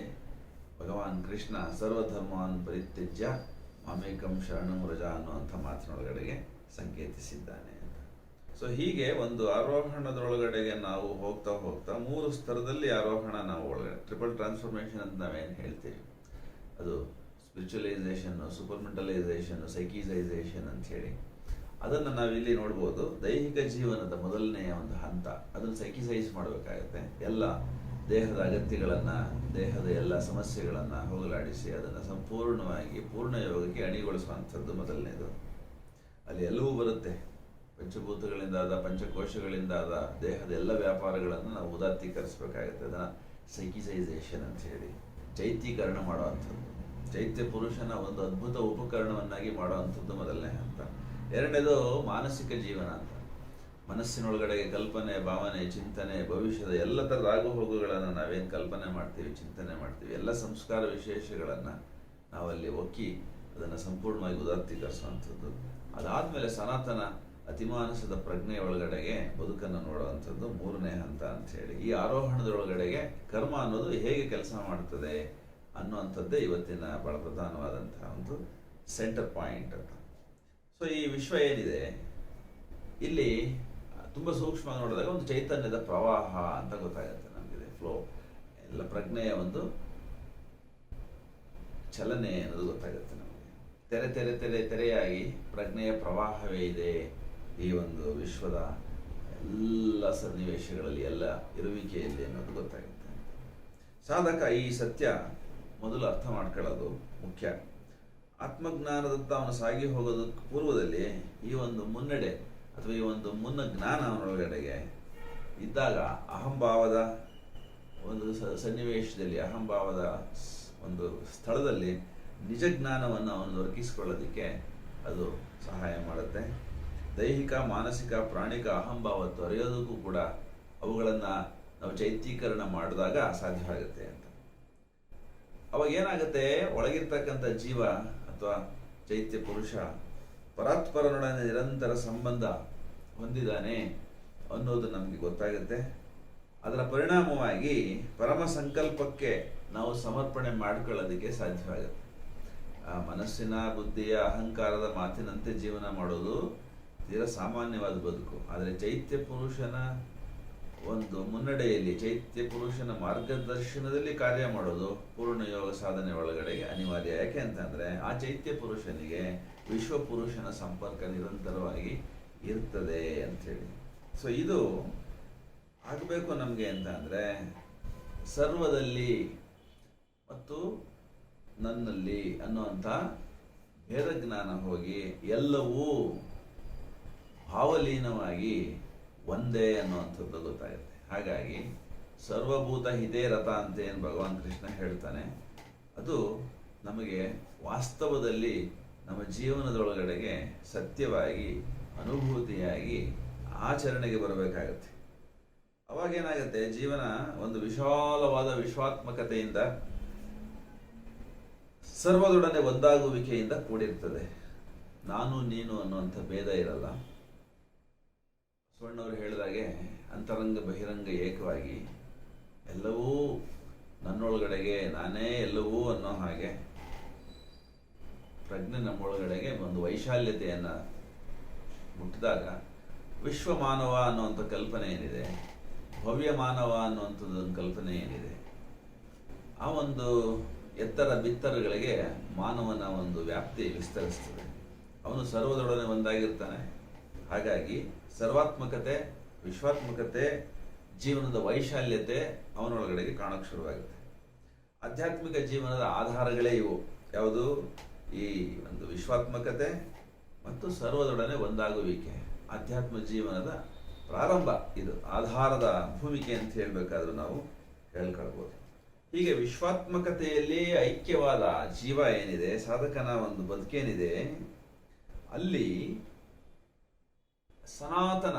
ಭಗವಾನ್ ಕೃಷ್ಣ ಸರ್ವಧರ್ಮಾನ್ ಪರಿತ್ಯಜ್ಯ ಮಾಮೇಕಂ ಶರಣಂ ವ್ರಜ ಅನ್ನುವಂಥ ಮಾತಿನೊಳಗಡೆಗೆ ಸಂಕೇತಿಸಿದ್ದಾನೆ ಅಂತ. ಸೊ ಹೀಗೆ ಒಂದು ಆರೋಹಣದೊಳಗಡೆಗೆ ನಾವು ಹೋಗ್ತಾ ಹೋಗ್ತಾ 3 ಸ್ತರದಲ್ಲಿ ಆರೋಹಣ ನಾವು ಒಳಗಡೆ ಟ್ರಿಪಲ್ ಟ್ರಾನ್ಸ್ಫಾರ್ಮೇಷನ್ ಅಂತ ನಾವೇನು ಹೇಳ್ತೀವಿ, ಅದು ಸ್ಪಿರಿಚುವಲೈಸೇಷನ್ನು, ಸೂಪರ್ಮೆಂಟಲೈಸೇಷನ್ನು, ಸೈಕೀಸೈಸೇಷನ್ ಅಂತ ಹೇಳಿ ಅದನ್ನು ನಾವಿಲ್ಲಿ ನೋಡ್ಬೋದು. ದೈಹಿಕ ಜೀವನದ ಮೊದಲನೆಯ ಒಂದು ಹಂತ, ಅದನ್ನು ಸೈಕಿಸೈಸ್ ಮಾಡಬೇಕಾಗತ್ತೆ. ಎಲ್ಲ ದೇಹದ ಅಗತ್ಯಗಳನ್ನು, ದೇಹದ ಎಲ್ಲ ಸಮಸ್ಯೆಗಳನ್ನು ಹೋಗಲಾಡಿಸಿ ಅದನ್ನು ಸಂಪೂರ್ಣವಾಗಿ ಪೂರ್ಣ ಯೋಗಕ್ಕೆ ಅಣಿಗೊಳಿಸುವಂಥದ್ದು ಮೊದಲನೇದು. ಅಲ್ಲಿ ಎಲ್ಲವೂ ಬರುತ್ತೆ, ಪಂಚಭೂತಗಳಿಂದಾದ, ಪಂಚಕೋಶಗಳಿಂದಾದ ದೇಹದ ಎಲ್ಲ ವ್ಯಾಪಾರಗಳನ್ನು ನಾವು ಉದಾತ್ತೀಕರಿಸಬೇಕಾಗುತ್ತೆ. ಅದನ್ನು ಸೈಕಿಸೈಸೇಷನ್ ಅಂತ ಹೇಳಿ ಚೈತ್ಯೀಕರಣ ಮಾಡುವಂಥದ್ದು, ಚೈತ್ಯ ಪುರುಷನ ಒಂದು ಅದ್ಭುತ ಉಪಕರಣವನ್ನಾಗಿ ಮಾಡುವಂಥದ್ದು ಮೊದಲನೇ ಹಂತ. ಎರಡನೇದು ಮಾನಸಿಕ ಜೀವನ ಅಂತ, ಮನಸ್ಸಿನೊಳಗಡೆಗೆ ಕಲ್ಪನೆ, ಭಾವನೆ, ಚಿಂತನೆ, ಭವಿಷ್ಯದ ಎಲ್ಲ ಥರದ ಆಗು ಹೋಗುಗಳನ್ನು ನಾವೇನು ಕಲ್ಪನೆ ಮಾಡ್ತೀವಿ, ಚಿಂತನೆ ಮಾಡ್ತೀವಿ, ಎಲ್ಲ ಸಂಸ್ಕಾರ ವಿಶೇಷಗಳನ್ನು ನಾವಲ್ಲಿ ಒಕ್ಕಿ ಅದನ್ನು ಸಂಪೂರ್ಣವಾಗಿ ಉದಾತ್ತೀಕರಿಸುವಂಥದ್ದು. ಅದಾದಮೇಲೆ ಸನಾತನ ಅತಿಮಾನಸದ ಪ್ರಜ್ಞೆ ಒಳಗಡೆಗೆ ಬದುಕನ್ನು ನೋಡುವಂಥದ್ದು 3ನೇ ಹಂತ ಅಂಥೇಳಿ. ಈ ಆರೋಹಣದೊಳಗಡೆಗೆ ಕರ್ಮ ಅನ್ನೋದು ಹೇಗೆ ಕೆಲಸ ಮಾಡ್ತದೆ ಅನ್ನುವಂಥದ್ದೇ ಇವತ್ತಿನ ಬಹಳ ಪ್ರಧಾನವಾದಂತಹ ಒಂದು ಸೆಂಟರ್ ಪಾಯಿಂಟ್ ಅಂತ. ಸೊ ಈ ವಿಶ್ವ ಏನಿದೆ ಇಲ್ಲಿ ತುಂಬ ಸೂಕ್ಷ್ಮವಾಗಿ ನೋಡಿದಾಗ ಒಂದು ಚೈತನ್ಯದ ಪ್ರವಾಹ ಅಂತ ಗೊತ್ತಾಗುತ್ತೆ ನಮಗೆ. ಫ್ಲೋ, ಎಲ್ಲ ಪ್ರಜ್ಞೆಯ ಒಂದು ಚಲನೆ ಅನ್ನೋದು ಗೊತ್ತಾಗುತ್ತೆ ನಮಗೆ. ತೆರೆ ತೆರೆ ತೆರೆ ತೆರೆಯಾಗಿ ಪ್ರಜ್ಞೆಯ ಪ್ರವಾಹವೇ ಇದೆ ಈ ಒಂದು ವಿಶ್ವದ ಎಲ್ಲ ಸನ್ನಿವೇಶಗಳಲ್ಲಿ, ಎಲ್ಲ ಇರುವಿಕೆಯಲ್ಲಿ ಅನ್ನೋದು ಗೊತ್ತಾಗುತ್ತೆ. ಸಾಧಕ ಈ ಸತ್ಯ ಮೊದಲು ಅರ್ಥ ಮಾಡ್ಕೊಳ್ಳೋದು ಮುಖ್ಯ. ಆತ್ಮಜ್ಞಾನದತ್ತ ಅವನು ಸಾಗಿ ಹೋಗೋದಕ್ಕೆ ಪೂರ್ವದಲ್ಲಿ ಈ ಒಂದು ಮುನ್ನಡೆ ಅಥವಾ ಈ ಒಂದು ಮುನ್ನ ಜ್ಞಾನ ಅವನೊಳಗಡೆಗೆ ಇದ್ದಾಗ ಅಹಂಭಾವದ ಒಂದು ಸನ್ನಿವೇಶದಲ್ಲಿ, ಅಹಂಭಾವದ ಒಂದು ಸ್ಥಳದಲ್ಲಿ ನಿಜ ಜ್ಞಾನವನ್ನು ಅವನು ದೊರಕಿಸಿಕೊಳ್ಳೋದಕ್ಕೆ ಅದು ಸಹಾಯ ಮಾಡುತ್ತೆ. ದೈಹಿಕ, ಮಾನಸಿಕ, ಪ್ರಾಣಿಕ ಅಹಂಭಾವ ತೊರೆಯೋದಕ್ಕೂ ಕೂಡ ಅವುಗಳನ್ನು ನಾವು ಚೈತ್ಯೀಕರಣ ಮಾಡಿದಾಗ ಸಾಧ್ಯವಾಗುತ್ತೆ ಅಂತ. ಅವಾಗ ಏನಾಗುತ್ತೆ, ಒಳಗಿರ್ತಕ್ಕಂಥ ಜೀವ ಅಥವಾ ಚೈತ್ಯ ಪುರುಷ ಪರಾತ್ಪರನೊಡನೆ ನಿರಂತರ ಸಂಬಂಧ ಹೊಂದಿದ್ದಾನೆ ಅನ್ನೋದು ನಮಗೆ ಗೊತ್ತಾಗುತ್ತೆ. ಅದರ ಪರಿಣಾಮವಾಗಿ ಪರಮ ಸಂಕಲ್ಪಕ್ಕೆ ನಾವು ಸಮರ್ಪಣೆ ಮಾಡಿಕೊಳ್ಳೋದಕ್ಕೆ ಸಾಧ್ಯವಾಗುತ್ತೆ. ಮನಸ್ಸಿನ, ಬುದ್ಧಿಯ, ಅಹಂಕಾರದ ಮಾತಿನಂತೆ ಜೀವನ ಮಾಡೋದು ತೀರ ಸಾಮಾನ್ಯವಾದ ಬದುಕು. ಆದರೆ ಚೈತ್ಯ ಪುರುಷನ ಒಂದು ಮುನ್ನಡೆಯಲ್ಲಿ, ಚೈತ್ಯ ಪುರುಷನ ಮಾರ್ಗದರ್ಶನದಲ್ಲಿ ಕಾರ್ಯ ಮಾಡೋದು ಪೂರ್ಣ ಯೋಗ ಸಾಧನೆ ಒಳಗಡೆಗೆ ಅನಿವಾರ್ಯ. ಯಾಕೆ ಅಂತಂದರೆ ಆ ಚೈತ್ಯ ಪುರುಷನಿಗೆ ವಿಶ್ವ ಪುರುಷನ ಸಂಪರ್ಕ ನಿರಂತರವಾಗಿ ಇರ್ತದೆ ಅಂಥೇಳಿ. ಸೊ ಇದು ಆಗಬೇಕು ನಮಗೆ ಅಂತ ಅಂದರೆ ಸರ್ವದಲ್ಲಿ ಮತ್ತು ನನ್ನಲ್ಲಿ ಅನ್ನುವಂಥ ಭೇದ ಜ್ಞಾನ ಹೋಗಿ ಎಲ್ಲವೂ ಭಾವಲೀನವಾಗಿ ಒಂದೇ ಅನ್ನುವಂಥದ್ದು ಗೊತ್ತಾಗುತ್ತೆ. ಹಾಗಾಗಿ ಸರ್ವಭೂತ ಹಿತೇ ರಥ ಅಂತ ಏನು ಭಗವಾನ್ ಕೃಷ್ಣ ಹೇಳ್ತಾನೆ, ಅದು ನಮಗೆ ವಾಸ್ತವದಲ್ಲಿ ನಮ್ಮ ಜೀವನದೊಳಗಡೆಗೆ ಸತ್ಯವಾಗಿ ಅನುಭೂತಿಯಾಗಿ ಆಚರಣೆಗೆ ಬರಬೇಕಾಗತ್ತೆ. ಅವಾಗೇನಾಗುತ್ತೆ, ಜೀವನ ಒಂದು ವಿಶಾಲವಾದ ವಿಶ್ವಾತ್ಮಕತೆಯಿಂದ ಸರ್ವದೊಡನೆ ಒಂದಾಗುವಿಕೆಯಿಂದ ಕೂಡಿರ್ತದೆ. ನಾನು ನೀನು ಅನ್ನುವಂಥ ಭೇದ ಇರಲ್ಲ. ಸ್ವರ್ಣವರು ಹೇಳಿದಾಗೆ ಅಂತರಂಗ ಬಹಿರಂಗ ಏಕವಾಗಿ ಎಲ್ಲವೂ ನನ್ನೊಳಗಡೆಗೆ ನಾನೇ ಎಲ್ಲವೂ ಅನ್ನೋ ಹಾಗೆ ಪ್ರಜ್ಞೆ ನಮ್ಮೊಳಗಡೆಗೆ ಒಂದು ವೈಶಾಲ್ಯತೆಯನ್ನು ಮುಟ್ಟಿದಾಗ ವಿಶ್ವ ಮಾನವ ಅನ್ನುವಂಥ ಕಲ್ಪನೆ ಏನಿದೆ, ಭವ್ಯ ಮಾನವ ಅನ್ನುವಂಥದ್ದೊಂದು ಕಲ್ಪನೆ ಏನಿದೆ, ಆ ಒಂದು ಎತ್ತರ ಬಿತ್ತರಗಳಿಗೆ ಮಾನವನ ಒಂದು ವ್ಯಾಪ್ತಿ ವಿಸ್ತರಿಸ್ತದೆ. ಅವನು ಸರ್ವದೊಡನೆ ಒಂದಾಗಿರ್ತಾನೆ. ಹಾಗಾಗಿ ಸರ್ವಾತ್ಮಕತೆ, ವಿಶ್ವಾತ್ಮಕತೆ, ಜೀವನದ ವೈಶಾಲ್ಯತೆ ಅವನೊಳಗಡೆಗೆ ಕಾಣೋಕ್ಕೆ ಶುರುವಾಗುತ್ತೆ. ಆಧ್ಯಾತ್ಮಿಕ ಜೀವನದ ಆಧಾರಗಳೇ ಇವು. ಯಾವುದು? ಈ ಒಂದು ವಿಶ್ವಾತ್ಮಕತೆ ಮತ್ತು ಸರ್ವದೊಡನೆ ಒಂದಾಗುವಿಕೆ ಆಧ್ಯಾತ್ಮ ಜೀವನದ ಪ್ರಾರಂಭ. ಇದು ಆಧಾರದ ಭೂಮಿಕೆ ಅಂತ ಹೇಳಬೇಕಾದ್ರೂ ನಾವು ಹೇಳ್ಕೊಳ್ಬೋದು. ಹೀಗೆ ವಿಶ್ವಾತ್ಮಕತೆಯಲ್ಲಿ ಐಕ್ಯವಾದ ಜೀವ ಏನಿದೆ, ಸಾಧಕನ ಒಂದು ಬದುಕೇನಿದೆ, ಅಲ್ಲಿ ಸನಾತನ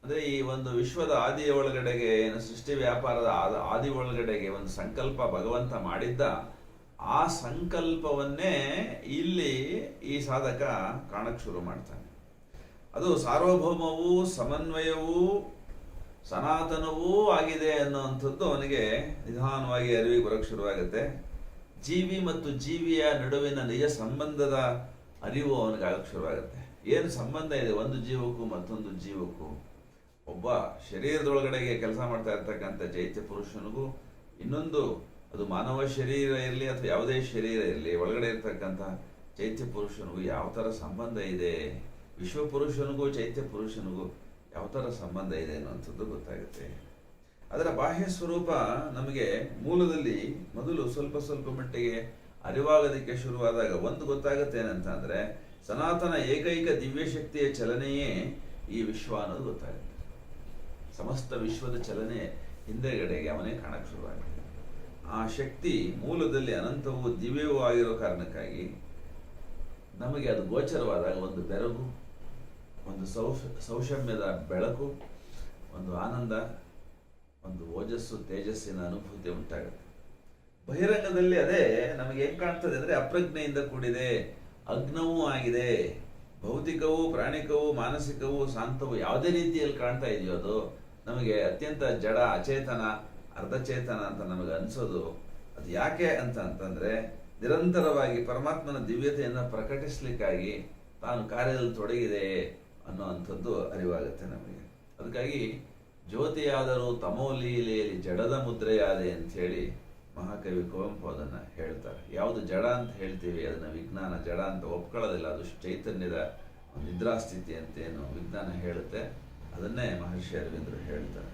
ಅಂದರೆ ಈ ಒಂದು ವಿಶ್ವದ ಆದಿಯ ಒಳಗಡೆಗೆ ಏನು ಸೃಷ್ಟಿ ವ್ಯಾಪಾರದ ಆದಿ ಒಳಗಡೆಗೆ ಒಂದು ಸಂಕಲ್ಪ ಭಗವಂತ ಮಾಡಿದ್ದ, ಆ ಸಂಕಲ್ಪವನ್ನೇ ಇಲ್ಲಿ ಈ ಸಾಧಕ ಕಾಣಕ್ಕೆ ಶುರು ಮಾಡ್ತಾನೆ. ಅದು ಸಾರ್ವಭೌಮವೂ ಸಮನ್ವಯವೂ ಸನಾತನವೂ ಆಗಿದೆ ಅನ್ನುವಂಥದ್ದು ಅವನಿಗೆ ನಿಧಾನವಾಗಿ ಅರಿವಿಗೆ ಬರೋಕ್ಕೆ ಶುರುವಾಗುತ್ತೆ. ಜೀವಿ ಮತ್ತು ಜೀವಿಯ ನಡುವಿನ ನಿಜ ಸಂಬಂಧದ ಅರಿವು ಅವನಿಗೆ ಆಗಕ್ಕೆ ಶುರುವಾಗುತ್ತೆ. ಏನು ಸಂಬಂಧ ಇದೆ ಒಂದು ಜೀವಕ್ಕೂ ಮತ್ತೊಂದು ಜೀವಕ್ಕೂ? ಒಬ್ಬ ಶರೀರದೊಳಗಡೆಗೆ ಕೆಲಸ ಮಾಡ್ತಾ ಇರ್ತಕ್ಕಂಥ ಚೈತ್ಯ ಪುರುಷನಿಗೂ ಇನ್ನೊಂದು, ಅದು ಮಾನವ ಶರೀರ ಇರಲಿ ಅಥವಾ ಯಾವುದೇ ಶರೀರ ಇರಲಿ, ಒಳಗಡೆ ಇರ್ತಕ್ಕಂಥ ಚೈತ್ಯ ಪುರುಷನಿಗೂ ಯಾವ ಥರ ಸಂಬಂಧ ಇದೆ, ವಿಶ್ವ ಪುರುಷನಿಗೂ ಚೈತ್ಯ ಪುರುಷನಿಗೂ ಯಾವ ಥರ ಸಂಬಂಧ ಇದೆ ಅನ್ನುವಂಥದ್ದು ಗೊತ್ತಾಗುತ್ತೆ. ಅದರ ಬಾಹ್ಯ ಸ್ವರೂಪ ನಮಗೆ ಮೂಲದಲ್ಲಿ ಮೊದಲು ಸ್ವಲ್ಪ ಸ್ವಲ್ಪ ಮಟ್ಟಿಗೆ ಅರಿವಾಗೋದಕ್ಕೆ ಶುರುವಾದಾಗ ಒಂದು ಗೊತ್ತಾಗುತ್ತೆ ಏನಂತ ಅಂದರೆ, ಸನಾತನ ಏಕೈಕ ದಿವ್ಯಶಕ್ತಿಯ ಚಲನೆಯೇ ಈ ವಿಶ್ವ ಅನ್ನೋದು ಗೊತ್ತಾಗುತ್ತೆ. ಸಮಸ್ತ ವಿಶ್ವದ ಚಲನೆ ಹಿಂದೆಗಡೆಗೆ ಅವನೇ ಕಾಣಕ್ಕೆ ಶುರುವಾಗುತ್ತೆ. ಆ ಶಕ್ತಿ ಮೂಲದಲ್ಲಿ ಅನಂತವೂ ದಿವ್ಯವೂ ಆಗಿರೋ ಕಾರಣಕ್ಕಾಗಿ ನಮಗೆ ಅದು ಗೋಚರವಾದಾಗ ಒಂದು ಬೆರಗು, ಒಂದು ಸೌಷಮ್ಯದ ಬೆಳಕು, ಒಂದು ಆನಂದ, ಒಂದು ಓಜಸ್ಸು ತೇಜಸ್ಸಿನ ಅನುಭೂತಿ ಉಂಟಾಗುತ್ತೆ. ಬಹಿರಂಗದಲ್ಲಿ ಅದೇ ನಮಗೆ ಹೆಂಗೆ ಕಾಣ್ತದೆ ಅಂದರೆ ಅಪ್ರಜ್ಞೆಯಿಂದ ಕೂಡಿದೆ, ಅಗ್ನವೂ ಆಗಿದೆ. ಭೌತಿಕವೂ ಪ್ರಾಣಿಕವೂ ಮಾನಸಿಕವೂ ಶಾಂತವೂ ಯಾವುದೇ ರೀತಿಯಲ್ಲಿ ಕಾಣ್ತಾ ಇದೆಯೋ ಅದು ನಮಗೆ ಅತ್ಯಂತ ಜಡ, ಅಚೇತನ, ಅರ್ಧಚೇತನ ಅಂತ ನಮಗೆ ಅನಿಸೋದು. ಅದು ಯಾಕೆ ಅಂತಂದರೆ ನಿರಂತರವಾಗಿ ಪರಮಾತ್ಮನ ದಿವ್ಯತೆಯನ್ನು ಪ್ರಕಟಿಸ್ಲಿಕ್ಕಾಗಿ ತಾನು ಕಾರ್ಯದಲ್ಲಿ ತೊಡಗಿದೆ ಅನ್ನೋವಂಥದ್ದು ಅರಿವಾಗುತ್ತೆ ನಮಗೆ. ಅದಕ್ಕಾಗಿ ಜ್ಯೋತಿಯಾದರೂ ತಮೋ ಲೀಲೆಯಲ್ಲಿ ಜಡದ ಮುದ್ರೆಯಾದೆ ಅಂಥೇಳಿ ಮಹಾಕವಿ ಕುವೆಂಪು ಅದನ್ನು ಹೇಳ್ತಾರೆ. ಯಾವುದು ಜಡ ಅಂತ ಹೇಳ್ತೀವಿ ಅದನ್ನು ವಿಜ್ಞಾನ ಜಡ ಅಂತ ಒಪ್ಕೊಳ್ಳೋದಿಲ್ಲ. ಅದು ಚೈತನ್ಯದ ನಿದ್ರಾಸ್ಥಿತಿ ಅಂತೇನು ವಿಜ್ಞಾನ ಹೇಳುತ್ತೆ, ಅದನ್ನೇ ಮಹರ್ಷಿ ಅರವಿಂದರು ಹೇಳ್ತಾರೆ.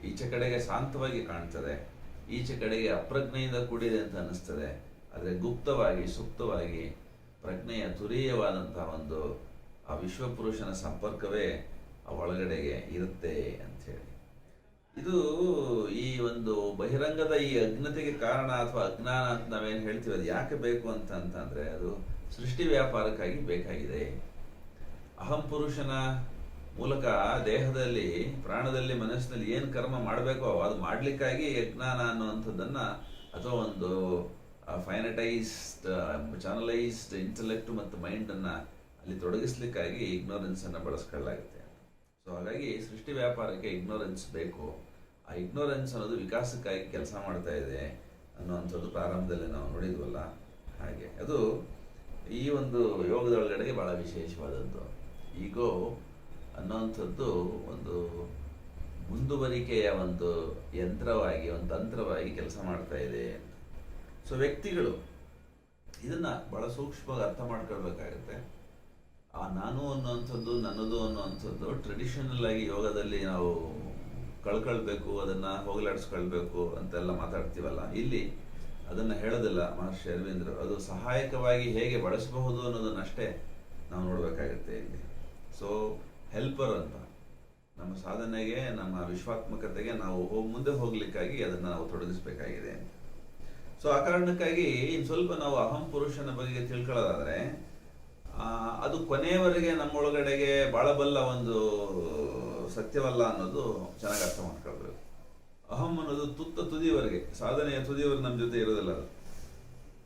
ಈಚೆ ಕಡೆಗೆ ಶಾಂತವಾಗಿ ಕಾಣ್ತದೆ, ಈಚೆ ಕಡೆಗೆ ಅಪ್ರಜ್ಞೆಯಿಂದ ಕೂಡಿದೆ ಅಂತ ಅನ್ನಿಸ್ತದೆ. ಆದರೆ ಗುಪ್ತವಾಗಿ ಸುಪ್ತವಾಗಿ ಪ್ರಜ್ಞೆಯ ತುರೀಯವಾದಂಥ ಒಂದು ಆ ವಿಶ್ವಪುರುಷನ ಸಂಪರ್ಕವೇ ಆ ಒಳಗಡೆಗೆ ಇರುತ್ತೆ ಅಂಥೇಳಿ. ಇದು ಈ ಒಂದು ಬಹಿರಂಗದ ಈ ಅಜ್ಞತೆಗೆ ಕಾರಣ ಅಥವಾ ಅಜ್ಞಾನ ಅಂತ ನಾವೇನು ಹೇಳ್ತೀವಿ, ಅದು ಯಾಕೆ ಬೇಕು ಅಂತಂದರೆ ಅದು ಸೃಷ್ಟಿ ವ್ಯಾಪಾರಕ್ಕಾಗಿ ಬೇಕಾಗಿದೆ. ಅಹಂ ಪುರುಷನ ಮೂಲಕ ದೇಹದಲ್ಲಿ, ಪ್ರಾಣದಲ್ಲಿ, ಮನಸ್ಸಿನಲ್ಲಿ ಏನು ಕರ್ಮ ಮಾಡಬೇಕೋ ಅದು ಮಾಡಲಿಕ್ಕಾಗಿ ಅಜ್ಞಾನ ಅನ್ನುವಂಥದ್ದನ್ನು ಅಥವಾ ಒಂದು ಫೈನಟೈಸ್ಡ್ ಚಾನಲೈಸ್ಡ್ ಇಂಟೆಲೆಕ್ಟ್ ಮತ್ತು ಮೈಂಡನ್ನು ಅಲ್ಲಿ ತೊಡಗಿಸ್ಲಿಕ್ಕಾಗಿ ಇಗ್ನೋರೆನ್ಸನ್ನು ಬಳಸ್ಕೊಳ್ಳಲಾಗುತ್ತೆ. ಸೊ ಹಾಗಾಗಿ ಸೃಷ್ಟಿ ವ್ಯಾಪಾರಕ್ಕೆ ಇಗ್ನೋರೆನ್ಸ್ ಬೇಕು. ಆ ಇಗ್ನೋರೆನ್ಸ್ ಅನ್ನೋದು ವಿಕಾಸಕ್ಕಾಗಿ ಕೆಲಸ ಮಾಡ್ತಾ ಇದೆ ಅನ್ನುವಂಥದ್ದು ಪ್ರಾರಂಭದಲ್ಲಿ ನಾವು ನೋಡಿದ್ವಲ್ಲ, ಹಾಗೆ ಅದು ಈ ಒಂದು ಯೋಗದೊಳಗಡೆಗೆ ಭಾಳ ವಿಶೇಷವಾದದ್ದು. ಈಗೋ ಅನ್ನೋವಂಥದ್ದು ಒಂದು ಮುಂದುವರಿಕೆಯ ಒಂದು ಯಂತ್ರವಾಗಿ, ಒಂದು ತಂತ್ರವಾಗಿ ಕೆಲಸ ಮಾಡ್ತಾ ಇದೆ. ಸೊ ವ್ಯಕ್ತಿಗಳು ಇದನ್ನು ಭಾಳ ಸೂಕ್ಷ್ಮವಾಗಿ ಅರ್ಥ ಮಾಡ್ಕೊಳ್ಬೇಕಾಗತ್ತೆ. ಆ ನಾನು ಅನ್ನುವಂಥದ್ದು, ನನ್ನದು ಅನ್ನುವಂಥದ್ದು ಟ್ರೆಡಿಷನಲ್ ಆಗಿ ಯೋಗದಲ್ಲಿ ನಾವು ಕಳ್ಕೊಳ್ಬೇಕು, ಅದನ್ನು ಹೋಗಲಾಡಿಸ್ಕೊಳ್ಬೇಕು ಅಂತೆಲ್ಲ ಮಾತಾಡ್ತೀವಲ್ಲ, ಇಲ್ಲಿ ಅದನ್ನು ಹೇಳೋದಿಲ್ಲ ಮಹರ್ಷಿ ಅರವಿಂದರು. ಅದು ಸಹಾಯಕವಾಗಿ ಹೇಗೆ ಬಳಸಬಹುದು ಅನ್ನೋದನ್ನಷ್ಟೇ ನಾವು ನೋಡಬೇಕಾಗುತ್ತೆ ಇಲ್ಲಿ. ಸೊ ಹೆಲ್ಪರ್ ಅಂತ ನಮ್ಮ ಸಾಧನೆಗೆ, ನಮ್ಮ ವಿಶ್ವಾತ್ಮಕತೆಗೆ ನಾವು ಮುಂದೆ ಹೋಗ್ಲಿಕ್ಕಾಗಿ ಅದನ್ನು ನಾವು ತೊಡಗಿಸ್ಬೇಕಾಗಿದೆ. ಸೊ ಆ ಕಾರಣಕ್ಕಾಗಿ ಇನ್ನು ಸ್ವಲ್ಪ ನಾವು ಅಹಂ ಪುರುಷನ ಬಗ್ಗೆ ತಿಳ್ಕೊಳ್ಳೋದಾದ್ರೆ, ಅದು ಕೊನೆಯವರೆಗೆ ನಮ್ಮೊಳಗಡೆಗೆ ಬಾಳಬಲ್ಲ ಒಂದು ಸತ್ಯವಲ್ಲ ಅನ್ನೋದು ಚೆನ್ನಾಗಿ ಅರ್ಥ ಮಾಡ್ಕೊಳ್ಬೇಕು. ಅಹಂ ಅನ್ನೋದು ತುದಿವರೆಗೆ, ಸಾಧನೆಯ ತುದಿವರೆಗೆ ನಮ್ಮ ಜೊತೆ ಇರೋದಿಲ್ಲ.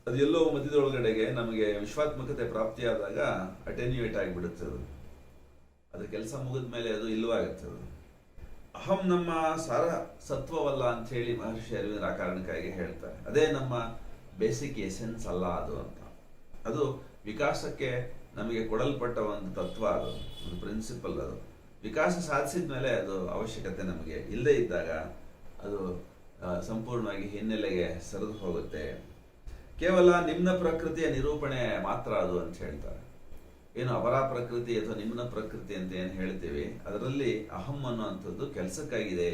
ಅದು ಎಲ್ಲೋ ಮಧ್ಯದೊಳಗಡೆಗೆ ನಮಗೆ ವಿಶ್ವಾತ್ಮಕತೆ ಪ್ರಾಪ್ತಿಯಾದಾಗ ಅಟೆನ್ಯೂಯೇಟ್ ಆಗಿಬಿಡುತ್ತೆ. ಅದು ಕೆಲಸ ಮುಗಿದ ಮೇಲೆ ಅದು ಇಲ್ಲವಾಗುತ್ತೆ. ಅದು ಅಹಂ ನಮ್ಮ ಸಾರ ಸತ್ವವಲ್ಲ ಅಂತ ಹೇಳಿ ಮಹರ್ಷಿ ಅರವಿಂದ್ರ ಆ ಕಾರಣಕ್ಕಾಗಿ ಹೇಳ್ತಾರೆ. ಅದೇ ನಮ್ಮ ಬೇಸಿಕ್ ಎಸೆನ್ಸ್ ಅಲ್ಲ ಅದು ಅಂತ. ಅದು ವಿಕಾಸಕ್ಕೆ ನಮಗೆ ಕೊಡಲ್ಪಟ್ಟ ಒಂದು ತತ್ವ, ಅದು ಒಂದು ಪ್ರಿನ್ಸಿಪಲ್. ಅದು ವಿಕಾಸ ಸಾಧಿಸಿದ ಮೇಲೆ ಅದು ಅವಶ್ಯಕತೆ ನಮಗೆ ಇಲ್ಲದೇ ಇದ್ದಾಗ ಅದು ಸಂಪೂರ್ಣವಾಗಿ ಹಿನ್ನೆಲೆಗೆ ಸರಿದು ಹೋಗುತ್ತೆ. ಕೇವಲ ನಿಮ್ನ ಪ್ರಕೃತಿಯ ನಿರೂಪಣೆ ಮಾತ್ರ ಅದು ಅಂತ ಹೇಳ್ತಾರೆ. ಏನು ಅಪರ ಪ್ರಕೃತಿ ಅಥವಾ ನಿಮ್ನ ಪ್ರಕೃತಿ ಅಂತ ಏನು ಹೇಳ್ತೀವಿ, ಅದರಲ್ಲಿ ಅಹಂ ಅನ್ನುವಂಥದ್ದು ಕೆಲಸಕ್ಕಾಗಿದೆ.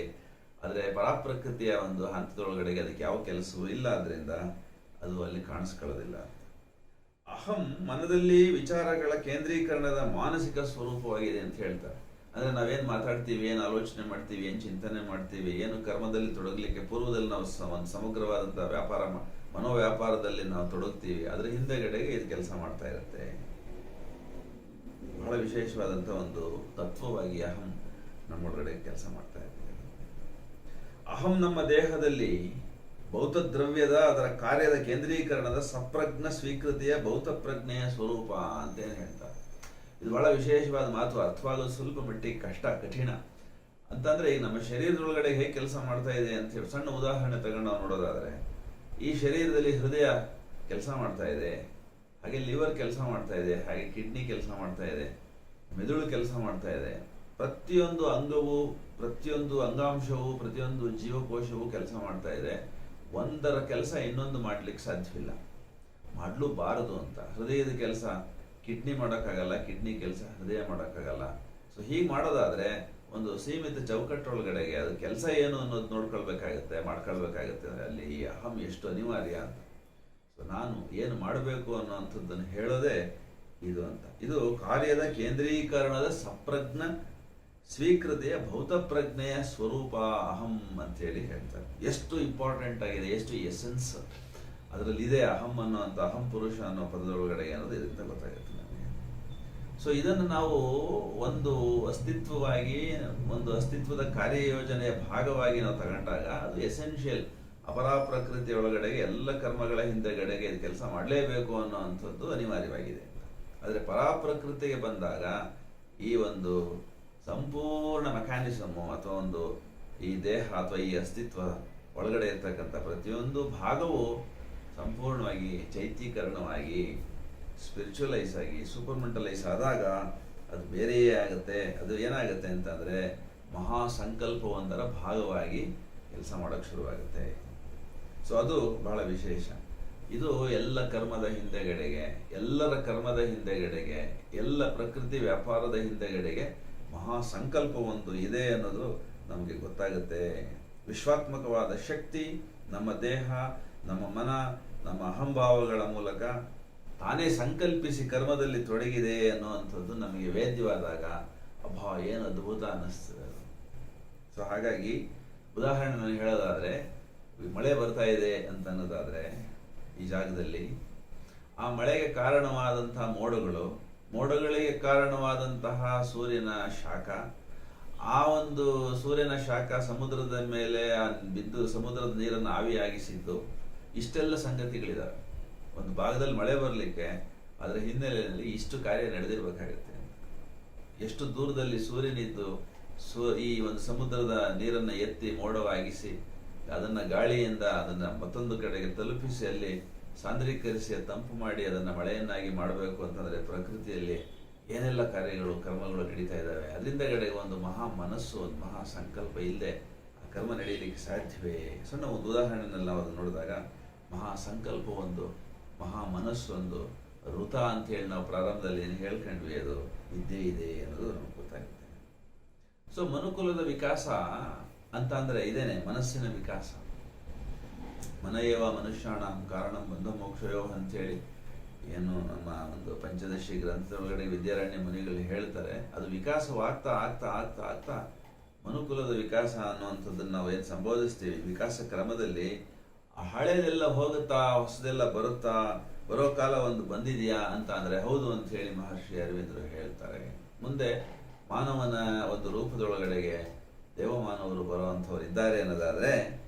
ಆದರೆ ಪರಾಪ್ರಕೃತಿಯ ಒಂದು ಹಂತದೊಳಗಡೆಗೆ ಅದಕ್ಕೆ ಯಾವ ಕೆಲಸವೂ ಇಲ್ಲ, ಅದರಿಂದ ಅದು ಅಲ್ಲಿ ಕಾಣಿಸ್ಕೊಳ್ಳೋದಿಲ್ಲ. ಅಹಂ ಮನದಲ್ಲಿ ವಿಚಾರಗಳ ಕೇಂದ್ರೀಕರಣದ ಮಾನಸಿಕ ಸ್ವರೂಪವಾಗಿದೆ ಅಂತ ಹೇಳ್ತಾರೆ. ಅಂದರೆ ನಾವೇನು ಮಾತಾಡ್ತೀವಿ, ಏನು ಆಲೋಚನೆ ಮಾಡ್ತೀವಿ, ಏನು ಚಿಂತನೆ ಮಾಡ್ತೀವಿ, ಏನು ಕರ್ಮದಲ್ಲಿ ತೊಡಗಲಿಕ್ಕೆ ಪೂರ್ವದಲ್ಲಿ ನಾವು ಒಂದು ಸಮಗ್ರವಾದಂಥ ಮನೋವ್ಯಾಪಾರದಲ್ಲಿ ನಾವು ತೊಡಗ್ತೀವಿ, ಅದರ ಹಿಂದೆಗಡೆಗೆ ಇದು ಕೆಲಸ ಮಾಡ್ತಾ ಇರುತ್ತೆ. ಬಹಳ ವಿಶೇಷವಾದಂಥ ಒಂದು ತತ್ವವಾಗಿ ಅಹಂ ನಮ್ಮೊಳಗಡೆ ಕೆಲಸ ಮಾಡ್ತಾ ಇರ್ತದೆ. ಅಹಂ ನಮ್ಮ ದೇಹದಲ್ಲಿ ಭೌತ ದ್ರವ್ಯದ ಅದರ ಕಾರ್ಯದ ಕೇಂದ್ರೀಕರಣದ ಸಪ್ರಜ್ಞ ಸ್ವೀಕೃತಿಯ ಭೌತ ಪ್ರಜ್ಞೆಯ ಸ್ವರೂಪ ಅಂತ ಏನು ಹೇಳ್ತಾರೆ. ಇದು ಬಹಳ ವಿಶೇಷವಾದ ಮಾತು, ಅರ್ಥವಾಗೋದು ಸ್ವಲ್ಪ ಮಟ್ಟಿಗೆ ಕಠಿಣ. ಅಂತಂದ್ರೆ ಈಗ ನಮ್ಮ ಶರೀರದೊಳಗಡೆ ಹೇಗೆ ಕೆಲಸ ಮಾಡ್ತಾ ಇದೆ ಅಂತ ಹೇಳಿ ಸಣ್ಣ ಉದಾಹರಣೆ ತಗೊಂಡು ನಾವು ನೋಡೋದಾದ್ರೆ, ಈ ಶರೀರದಲ್ಲಿ ಹೃದಯ ಕೆಲಸ ಮಾಡ್ತಾ ಇದೆ, ಹಾಗೆ ಲಿವರ್ ಕೆಲಸ ಮಾಡ್ತಾ ಇದೆ, ಹಾಗೆ ಕಿಡ್ನಿ ಕೆಲಸ ಮಾಡ್ತಾ ಇದೆ, ಮೆದುಳು ಕೆಲಸ ಮಾಡ್ತಾ ಇದೆ. ಪ್ರತಿಯೊಂದು ಅಂಗವು, ಪ್ರತಿಯೊಂದು ಅಂಗಾಂಶವು, ಪ್ರತಿಯೊಂದು ಜೀವಕೋಶವು ಕೆಲಸ ಮಾಡ್ತಾ ಇದೆ. ಒಂದರ ಕೆಲಸ ಇನ್ನೊಂದು ಮಾಡ್ಲಿಕ್ಕೆ ಸಾಧ್ಯವಿಲ್ಲ, ಮಾಡಲೂಬಾರದು ಅಂತ. ಹೃದಯದ ಕೆಲಸ ಕಿಡ್ನಿ ಮಾಡೋಕ್ಕಾಗಲ್ಲ, ಕಿಡ್ನಿ ಕೆಲಸ ಹೃದಯ ಮಾಡೋಕ್ಕಾಗಲ್ಲ. ಸೊ ಹೀಗೆ ಮಾಡೋದಾದ್ರೆ ಒಂದು ಸೀಮಿತ ಚೌಕಟ್ಟೊಳಗಡೆಗೆ ಅದು ಕೆಲಸ ಏನು ಅನ್ನೋದು ಮಾಡ್ಕೊಳ್ಬೇಕಾಗುತ್ತೆ. ಅಲ್ಲಿ ಈ ಅಹಂ ಎಷ್ಟು ಅನಿವಾರ್ಯ ಅಂತ. ಸೊ ನಾನು ಏನು ಮಾಡಬೇಕು ಅನ್ನೋಂಥದ್ದನ್ನು ಹೇಳೋದೇ ಇದು ಅಂತ. ಇದು ಕಾರ್ಯದ ಕೇಂದ್ರೀಕರಣದ ಸಪ್ರಜ್ಞ ಸ್ವೀಕೃತಿಯ ಭೌತ ಪ್ರಜ್ಞೆಯ ಸ್ವರೂಪ ಅಹಂ ಅಂತೇಳಿ ಹೇಳ್ತಾರೆ. ಎಷ್ಟು ಇಂಪಾರ್ಟೆಂಟ್ ಆಗಿದೆ, ಎಷ್ಟು ಎಸೆನ್ಸ್ ಅದರಲ್ಲಿ ಇದೆ ಅಹಂ ಅನ್ನೋಂಥ, ಅಹಂ ಪುರುಷ ಅನ್ನೋ ಪದದೊಳಗಡೆ ಅನ್ನೋದು ಇದರಿಂದ ಗೊತ್ತಾಗುತ್ತೆ ನಮಗೆ. ಸೊ ಇದನ್ನು ನಾವು ಒಂದು ಅಸ್ತಿತ್ವದ ಕಾರ್ಯಯೋಜನೆಯ ಭಾಗವಾಗಿ ನಾವು ತಗೊಂಡಾಗ ಅದು ಎಸೆನ್ಷಿಯಲ್. ಅಪರಾ ಪ್ರಕೃತಿ ಒಳಗಡೆಗೆ ಎಲ್ಲ ಕರ್ಮಗಳ ಹಿಂದೆಗಡೆಗೆ ಇದು ಕೆಲಸ ಮಾಡಲೇಬೇಕು ಅನ್ನೋವಂಥದ್ದು ಅನಿವಾರ್ಯವಾಗಿದೆ. ಆದರೆ ಪರಾಪ್ರಕೃತಿಗೆ ಬಂದಾಗ ಈ ಒಂದು ಸಂಪೂರ್ಣ ಮೆಕ್ಯಾನಿಸಮು ಅಥವಾ ಒಂದು ಈ ದೇಹ ಅಥವಾ ಈ ಅಸ್ತಿತ್ವ ಒಳಗಡೆ ಇರ್ತಕ್ಕಂಥ ಪ್ರತಿಯೊಂದು ಭಾಗವು ಸಂಪೂರ್ಣವಾಗಿ ಚೈತ್ಯೀಕರಣವಾಗಿ, ಸ್ಪಿರಿಚುವಲೈಸ್ ಆಗಿ, ಸೂಪರ್ಮೆಂಟಲೈಸ್ ಆದಾಗ ಅದು ಬೇರೆಯೇ ಆಗುತ್ತೆ. ಅದು ಏನಾಗುತ್ತೆ ಅಂತಂದರೆ ಮಹಾಸಂಕಲ್ಪವೊಂದರ ಭಾಗವಾಗಿ ಕೆಲಸ ಮಾಡೋಕ್ಕೆ ಶುರುವಾಗುತ್ತೆ. ಸೊ ಅದು ಬಹಳ ವಿಶೇಷ. ಇದು ಎಲ್ಲ ಕರ್ಮದ ಹಿಂದೆಗಡೆಗೆ, ಎಲ್ಲರ ಕರ್ಮದ ಹಿಂದೆಗಡೆಗೆ, ಎಲ್ಲ ಪ್ರಕೃತಿ ವ್ಯಾಪಾರದ ಹಿಂದೆಗಡೆಗೆ ಮಹಾಸಂಕಲ್ಪವೊಂದು ಇದೆ ಅನ್ನೋದು ನಮಗೆ ಗೊತ್ತಾಗುತ್ತೆ. ವಿಶ್ವಾತ್ಮಕವಾದ ಶಕ್ತಿ ನಮ್ಮ ದೇಹ, ನಮ್ಮ ಮನ, ನಮ್ಮ ಅಹಂಭಾವಗಳ ಮೂಲಕ ತಾನೇ ಸಂಕಲ್ಪಿಸಿ ಕರ್ಮದಲ್ಲಿ ತೊಡಗಿದೆ ಅನ್ನುವಂಥದ್ದು ನಮಗೆ ವೇದ್ಯವಾದಾಗ ಅಬ್ಬಾ ಏನು ಅದ್ಭುತ ಅನ್ನಿಸ್ತದೆ. ಸೊ ಹಾಗಾಗಿ ಉದಾಹರಣೆ ನಾನು ಹೇಳೋದಾದರೆ, ಮಳೆ ಬರ್ತಾ ಇದೆ ಅಂತ ಅನ್ನೋದಾದರೆ ಈ ಜಾಗದಲ್ಲಿ ಆ ಮಳೆಗೆ ಕಾರಣವಾದಂತಹ ಮೋಡಗಳಿಗೆ ಕಾರಣವಾದಂತಹ ಸೂರ್ಯನ ಶಾಖ, ಆ ಒಂದು ಸೂರ್ಯನ ಶಾಖ ಸಮುದ್ರದ ಮೇಲೆ ಬಿದ್ದು ಸಮುದ್ರದ ನೀರನ್ನು ಆವಿಯಾಗಿಸಿದ್ದು, ಇಷ್ಟೆಲ್ಲ ಸಂಗತಿಗಳಿದಾವೆ. ಒಂದು ಭಾಗದಲ್ಲಿ ಮಳೆ ಬರಲಿಕ್ಕೆ ಅದರ ಹಿನ್ನೆಲೆಯಲ್ಲಿ ಇಷ್ಟು ಕಾರ್ಯ ನಡೆದಿರಬೇಕಾಗುತ್ತೆ. ಎಷ್ಟು ದೂರದಲ್ಲಿ ಸೂರ್ಯನಿದ್ದು ಈ ಒಂದು ಸಮುದ್ರದ ನೀರನ್ನು ಎತ್ತಿ ಮೋಡವಾಗಿಸಿ ಅದನ್ನು ಗಾಳಿಯಿಂದ ಅದನ್ನು ಮತ್ತೊಂದು ಕಡೆಗೆ ತಲುಪಿಸಿ ಅಲ್ಲಿ ಸಾಂದ್ರೀಕರಿಸಿ ತಂಪು ಮಾಡಿ ಅದನ್ನು ಮಳೆಯನ್ನಾಗಿ ಮಾಡಬೇಕು ಅಂತಂದರೆ ಪ್ರಕೃತಿಯಲ್ಲಿ ಏನೆಲ್ಲ ಕರ್ಮಗಳು ನಡೀತಾ ಇದ್ದಾವೆ. ಅದರಿಂದ ಕಡೆಗೆ ಒಂದು ಮಹಾ ಮನಸ್ಸು, ಒಂದು ಮಹಾ ಸಂಕಲ್ಪ ಇಲ್ಲದೆ ಆ ಕರ್ಮ ನಡೆಯಲಿಕ್ಕೆ ಸಾಧ್ಯವೇ? ಸಣ್ಣ ಒಂದು ಉದಾಹರಣೆಯಲ್ಲಿ ನಾವು ಅದನ್ನು ನೋಡಿದಾಗ ಮಹಾ ಸಂಕಲ್ಪ ಒಂದು, ಮಹಾ ಮನಸ್ಸು ಒಂದು, ಋತ ಅಂತೇಳಿ ನಾವು ಪ್ರಾರಂಭದಲ್ಲಿ ಏನು ಹೇಳ್ಕೊಂಡ್ವಿ, ಅದು ಇದ್ದೇ ಇದೆ ಅನ್ನೋದು ನಮ್ಗೆ ಗೊತ್ತಾಗುತ್ತೆ. ಸೊ ಮನುಕುಲದ ವಿಕಾಸ ಅಂತ ಅಂದರೆ ಇದೇನೆ ಮನಸ್ಸಿನ ವಿಕಾಸ. ಮನಯೇವ ಮನುಷ್ಯಾಣಂ ಕಾರಣಂ ಬಂಧ ಮೋಕ್ಷಯೋ ಅಂತೇಳಿ ಏನು ನಮ್ಮ ಒಂದು ಪಂಚದಶಿ ಗ್ರಂಥದೊಳಗಡೆ ವಿದ್ಯಾರಣ್ಯ ಮುನಿಗಳು ಹೇಳ್ತಾರೆ. ಅದು ವಿಕಾಸವಾಗ್ತಾ ಆಗ್ತಾ ಆಗ್ತಾ ಆಗ್ತಾ ಮನುಕುಲದ ವಿಕಾಸ ಅನ್ನುವಂಥದ್ದನ್ನು ನಾವು ಏನು ಸಂಬೋಧಿಸ್ತೀವಿ, ವಿಕಾಸ ಕ್ರಮದಲ್ಲಿ ಹಳೆದೆಲ್ಲ ಹೋಗುತ್ತಾ ಹೊಸದೆಲ್ಲ ಬರೋ ಕಾಲ ಒಂದು ಬಂದಿದೆಯಾ ಅಂತ ಅಂದರೆ ಹೌದು ಅಂತ ಹೇಳಿ ಮಹರ್ಷಿ ಅರವಿಂದರು ಹೇಳ್ತಾರೆ. ಮುಂದೆ ಮಾನವನ ಒಂದು ರೂಪದೊಳಗಡೆಗೆ ದೇವಮಾನವರು ಬರುವಂಥವ್ರು ಇದ್ದಾರೆ ಅನ್ನೋದಾದರೆ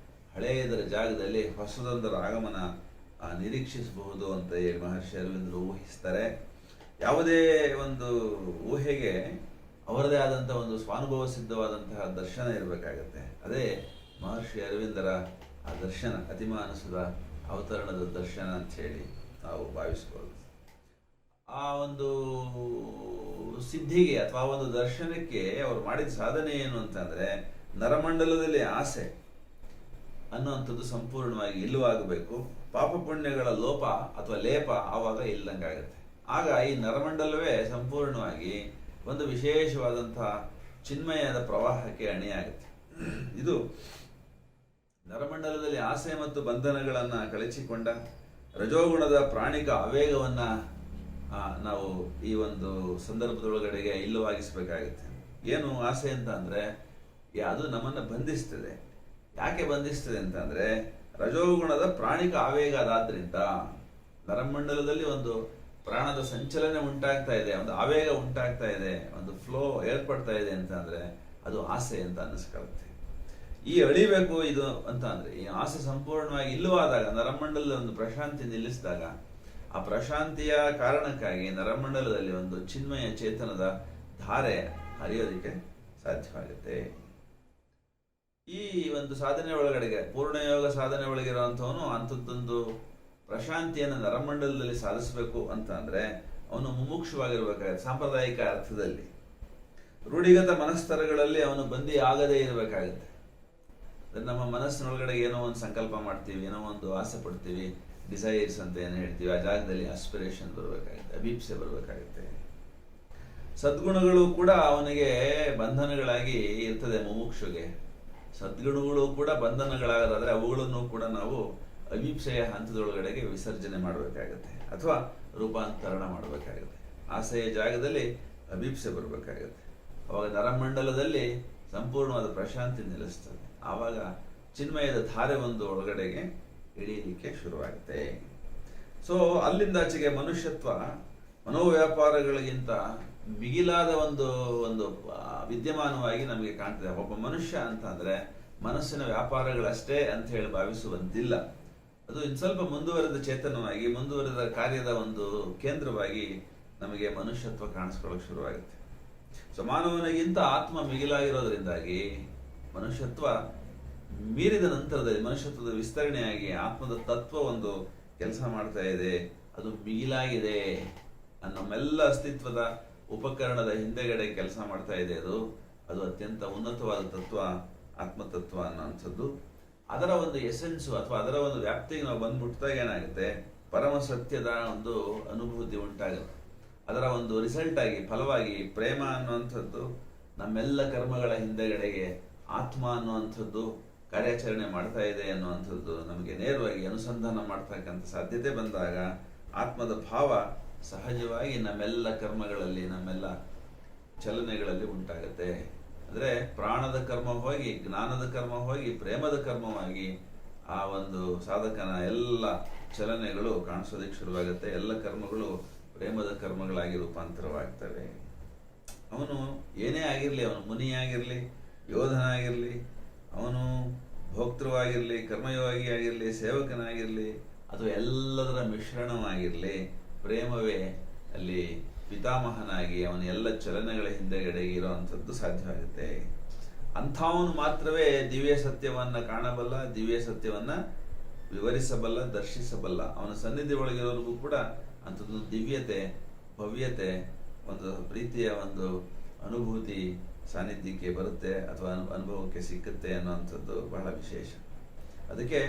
ಹಳೆಯದರ ಜಾಗದಲ್ಲಿ ಹೊಸದೊಂದರ ಆಗಮನ ನಿರೀಕ್ಷಿಸಬಹುದು ಅಂತ ಹೇಳಿ ಮಹರ್ಷಿ ಅರವಿಂದರು ಊಹಿಸ್ತಾರೆ. ಯಾವುದೇ ಒಂದು ಊಹೆಗೆ ಅವರದೇ ಆದಂಥ ಒಂದು ಸ್ವಾನುಭವ ಸಿದ್ಧವಾದಂತಹ ದರ್ಶನ ಇರಬೇಕಾಗತ್ತೆ. ಅದೇ ಮಹರ್ಷಿ ಅರವಿಂದರ ಆ ದರ್ಶನ, ಅತಿಮಾನಸದ ಅವತರಣದ ದರ್ಶನ ಅಂತ ಹೇಳಿ ನಾವು ಭಾವಿಸ್ಬೋದು. ಆ ಒಂದು ಸಿದ್ಧಿಗೆ ಅಥವಾ ಒಂದು ದರ್ಶನಕ್ಕೆ ಅವರು ಮಾಡಿದ ಸಾಧನೆ ಏನು ಅಂತಂದರೆ, ನರಮಂಡಲದಲ್ಲಿ ಆಸೆ ಅನ್ನುವಂಥದ್ದು ಸಂಪೂರ್ಣವಾಗಿ ಇಲ್ಲವಾಗಬೇಕು. ಪಾಪ ಪುಣ್ಯಗಳ ಲೋಪ ಅಥವಾ ಲೇಪ ಆವಾಗ ಇಲ್ಲದಂಗಾಗತ್ತೆ. ಆಗ ಈ ನರಮಂಡಲವೇ ಸಂಪೂರ್ಣವಾಗಿ ಒಂದು ವಿಶೇಷವಾದಂತಹ ಚಿನ್ಮಯದ ಪ್ರವಾಹಕ್ಕೆ ಅಣಿಯಾಗುತ್ತೆ. ಇದು ನರಮಂಡಲದಲ್ಲಿ ಆಸೆ ಮತ್ತು ಬಂಧನಗಳನ್ನು ಕಳಚಿಕೊಂಡ ರಜೋಗುಣದ ಪ್ರಾಣಿಕ ಆವೇಗವನ್ನು ನಾವು ಈ ಒಂದು ಸಂದರ್ಭದೊಳಗಡೆಗೆ ಇಲ್ಲವಾಗಿಸಬೇಕಾಗುತ್ತೆ. ಏನು ಆಸೆ ಅಂತ ಅಂದರೆ ಅದು ನಮ್ಮನ್ನು ಬಂಧಿಸ್ತದೆ. ಯಾಕೆ ಬಂಧಿಸ್ತದೆ ಅಂತಂದರೆ ರಜೋಗುಣದ ಪ್ರಾಣಿಕ ಆವೇಗ ಅದಾದ್ರಿಂದ ನರಮಂಡಲದಲ್ಲಿ ಒಂದು ಪ್ರಾಣದ ಸಂಚಲನೆ ಉಂಟಾಗ್ತಾ ಇದೆ, ಒಂದು ಆವೇಗ ಉಂಟಾಗ್ತಾ ಇದೆ, ಒಂದು ಫ್ಲೋ ಏರ್ಪಡ್ತಾ ಇದೆ ಅಂತ ಅಂದರೆ ಅದು ಆಸೆ ಅಂತ ಅನ್ನಿಸ್ಕೊಳ್ಳುತ್ತೆ. ಈ ಅಳಿಬೇಕು ಇದು ಅಂತ ಅಂದರೆ ಈ ಆಸೆ ಸಂಪೂರ್ಣವಾಗಿ ಇಲ್ಲವಾದಾಗ ನರಮಂಡಲದ ಒಂದು ಪ್ರಶಾಂತಿ ನಿಲ್ಲಿಸಿದಾಗ ಆ ಪ್ರಶಾಂತಿಯ ಕಾರಣಕ್ಕಾಗಿ ನರಮಂಡಲದಲ್ಲಿ ಒಂದು ಚಿನ್ಮಯ ಚೇತನದ ಧಾರೆ ಹರಿಯೋದಕ್ಕೆ ಸಾಧ್ಯವಾಗುತ್ತೆ. ಈ ಒಂದು ಸಾಧನೆ ಒಳಗಡೆಗೆ ಪೂರ್ಣಯೋಗ ಸಾಧನೆ ಒಳಗಿರುವಂಥವನು ಅಂಥದ್ದೊಂದು ಪ್ರಶಾಂತಿಯನ್ನು ನರಮಂಡಲದಲ್ಲಿ ಸಾಧಿಸಬೇಕು ಅಂತ ಅಂದರೆ ಅವನು ಮುಮುಕ್ಷವಾಗಿರ್ಬೇಕಾಗುತ್ತೆ. ಸಾಂಪ್ರದಾಯಿಕ ಅರ್ಥದಲ್ಲಿ ರೂಢಿಗತ ಮನಸ್ತರಗಳಲ್ಲಿ ಅವನು ಬಂದಿ ಆಗದೇ ಇರಬೇಕಾಗುತ್ತೆ. ನಮ್ಮ ಮನಸ್ಸಿನೊಳಗಡೆ ಏನೋ ಒಂದು ಸಂಕಲ್ಪ ಮಾಡ್ತೀವಿ, ಏನೋ ಒಂದು ಆಸೆ ಪಡ್ತೀವಿ, ಡಿಸೈರ್ಸ್ ಅಂತ ಏನು ಹೇಳ್ತೀವಿ, ಆ ಜಾಗದಲ್ಲಿ ಆಸ್ಪಿರೇಷನ್ ಬರಬೇಕಾಗುತ್ತೆ, ಅಭೀಪ್ಸೆ ಬರಬೇಕಾಗುತ್ತೆ. ಸದ್ಗುಣಗಳು ಕೂಡ ಅವನಿಗೆ ಬಂಧನಗಳಾಗಿ ಇರ್ತದೆ. ಮುಮುಕ್ಷುಗೆ ಸದ್ಗುಣಗಳು ಕೂಡ ಬಂಧನಗಳಾಗದಾದ್ರೆ ಅವುಗಳನ್ನು ಕೂಡ ನಾವು ಅಭೀಪ್ಸೆಯ ಹಂತದೊಳಗಡೆಗೆ ವಿಸರ್ಜನೆ ಮಾಡಬೇಕಾಗುತ್ತೆ ಅಥವಾ ರೂಪಾಂತರಣ ಮಾಡಬೇಕಾಗುತ್ತೆ. ಆಸೆಯ ಜಾಗದಲ್ಲಿ ಅಭೀಪ್ಸೆ ಬರಬೇಕಾಗುತ್ತೆ. ಅವಾಗ ನರಮಂಡಲದಲ್ಲಿ ಸಂಪೂರ್ಣವಾದ ಪ್ರಶಾಂತಿ ನಿಲ್ಲಿಸ್ತದೆ. ಆವಾಗ ಚಿನ್ಮಯದ ಧಾರೆ ಒಂದು ಒಳಗಡೆಗೆ ಇಳಿಯಲಿಕ್ಕೆ ಶುರುವಾಗುತ್ತೆ. ಸೊ ಅಲ್ಲಿಂದಾಚೆಗೆ ಮನುಷ್ಯತ್ವ ಮನೋವ್ಯಾಪಾರಗಳಿಗಿಂತ ಮಿಗಿಲಾದ ಒಂದು ಒಂದು ವಿದ್ಯಮಾನವಾಗಿ ನಮಗೆ ಕಾಣ್ತದೆ. ಒಬ್ಬ ಮನುಷ್ಯ ಅಂತ ಅಂದರೆ ಮನಸ್ಸಿನ ವ್ಯಾಪಾರಗಳಷ್ಟೇ ಅಂತ ಹೇಳಿ ಭಾವಿಸುವಂತಿಲ್ಲ. ಅದು ಇನ್ನು ಸ್ವಲ್ಪ ಮುಂದುವರೆದ ಚೇತನವಾಗಿ ಮುಂದುವರೆದ ಕಾರ್ಯದ ಒಂದು ಕೇಂದ್ರವಾಗಿ ನಮಗೆ ಮನುಷ್ಯತ್ವ ಕಾಣಿಸ್ಕೊಳ್ಳೋಕೆ ಶುರುವಾಗುತ್ತೆ. ಸೊ ಮಾನವನಿಗಿಂತ ಆತ್ಮ ಮಿಗಿಲಾಗಿರೋದ್ರಿಂದಾಗಿ ಮನುಷ್ಯತ್ವ ಮೀರಿದ ನಂತರದಲ್ಲಿ ಮನುಷ್ಯತ್ವದ ವಿಸ್ತರಣೆಯಾಗಿ ಆತ್ಮದ ತತ್ವ ಒಂದು ಕೆಲಸ ಮಾಡ್ತಾ ಇದೆ. ಅದು ಮಿಗಿಲಾಗಿದೆ. ನಮ್ಮೆಲ್ಲ ಅಸ್ತಿತ್ವದ ಉಪಕರಣದ ಹಿಂದೆಗಡೆ ಕೆಲಸ ಮಾಡ್ತಾ ಇದೆ. ಅದು ಅತ್ಯಂತ ಉನ್ನತವಾದ ತತ್ವ, ಆತ್ಮತತ್ವ ಅನ್ನೋಂಥದ್ದು. ಅದರ ಒಂದು ಎಸೆನ್ಸು ಅಥವಾ ಅದರ ಒಂದು ವ್ಯಾಪ್ತಿಗೆ ನಾವು ಬಂದ್ಬಿಟ್ಟಾಗ ಏನಾಗುತ್ತೆ, ಪರಮ ಸತ್ಯದ ಒಂದು ಅನುಭೂತಿ ಉಂಟಾಗುತ್ತೆ. ಅದರ ಒಂದು ರಿಸಲ್ಟ್ ಆಗಿ ಫಲವಾಗಿ ಪ್ರೇಮ ಅನ್ನುವಂಥದ್ದು ನಮ್ಮೆಲ್ಲ ಕರ್ಮಗಳ ಹಿಂದೆಗಡೆಗೆ ಆತ್ಮ ಅನ್ನುವಂಥದ್ದು ಕಾರ್ಯಾಚರಣೆ ಮಾಡ್ತಾ ಇದೆ ಅನ್ನುವಂಥದ್ದು ನಮಗೆ ನೇರವಾಗಿ ಅನುಸಂಧಾನ ಮಾಡ್ತಕ್ಕಂಥ ಸಾಧ್ಯತೆ ಬಂದಾಗ ಆತ್ಮದ ಭಾವ ಸಹಜವಾಗಿ ನಮ್ಮೆಲ್ಲ ಕರ್ಮಗಳಲ್ಲಿ ನಮ್ಮೆಲ್ಲ ಚಲನೆಗಳಲ್ಲಿ ಉಂಟಾಗುತ್ತೆ. ಅಂದರೆ ಪ್ರಾಣದ ಕರ್ಮ ಹೋಗಿ ಜ್ಞಾನದ ಕರ್ಮ ಹೋಗಿ ಪ್ರೇಮದ ಕರ್ಮವಾಗಿ ಆ ಒಂದು ಸಾಧಕನ ಎಲ್ಲ ಚಲನೆಗಳು ಕಾಣಿಸೋದಕ್ಕೆ ಶುರುವಾಗುತ್ತೆ. ಎಲ್ಲ ಕರ್ಮಗಳು ಪ್ರೇಮದ ಕರ್ಮಗಳಾಗಿ ರೂಪಾಂತರವಾಗ್ತವೆ. ಅವನು ಏನೇ ಆಗಿರಲಿ, ಅವನು ಮುನಿಯಾಗಿರಲಿ, ಯೋಧನಾಗಿರಲಿ, ಅವನು ಭೋಕ್ತೃವಾಗಿರಲಿ, ಕರ್ಮಯೋಗಿ ಆಗಿರಲಿ, ಸೇವಕನಾಗಿರಲಿ, ಅಥವಾ ಎಲ್ಲದರ ಮಿಶ್ರಣವಾಗಿರಲಿ, ಪ್ರೇಮವೇ ಅಲ್ಲಿ ಪಿತಾಮಹನಾಗಿ ಅವನ ಎಲ್ಲ ಚಲನೆಗಳ ಹಿಂದೆಗಡೆ ಇರುವಂಥದ್ದು ಸಾಧ್ಯವಾಗುತ್ತೆ. ಅಂಥವನು ಮಾತ್ರವೇ ದಿವ್ಯ ಸತ್ಯವನ್ನು ಕಾಣಬಲ್ಲ, ದಿವ್ಯ ಸತ್ಯವನ್ನು ವಿವರಿಸಬಲ್ಲ, ದರ್ಶಿಸಬಲ್ಲ. ಅವನ ಸನ್ನಿಧಿ ಒಳಗಿರೋರಿಗೂ ಕೂಡ ಅಂಥದ್ದು ದಿವ್ಯತೆ, ಭವ್ಯತೆ, ಒಂದು ಪ್ರೀತಿಯ ಒಂದು ಅನುಭೂತಿ ಸಾನ್ನಿಧ್ಯಕ್ಕೆ ಬರುತ್ತೆ ಅಥವಾ ಅನುಭವಕ್ಕೆ ಸಿಕ್ಕುತ್ತೆ ಅನ್ನುವಂಥದ್ದು ಬಹಳ ವಿಶೇಷ. ಅದಕ್ಕೆ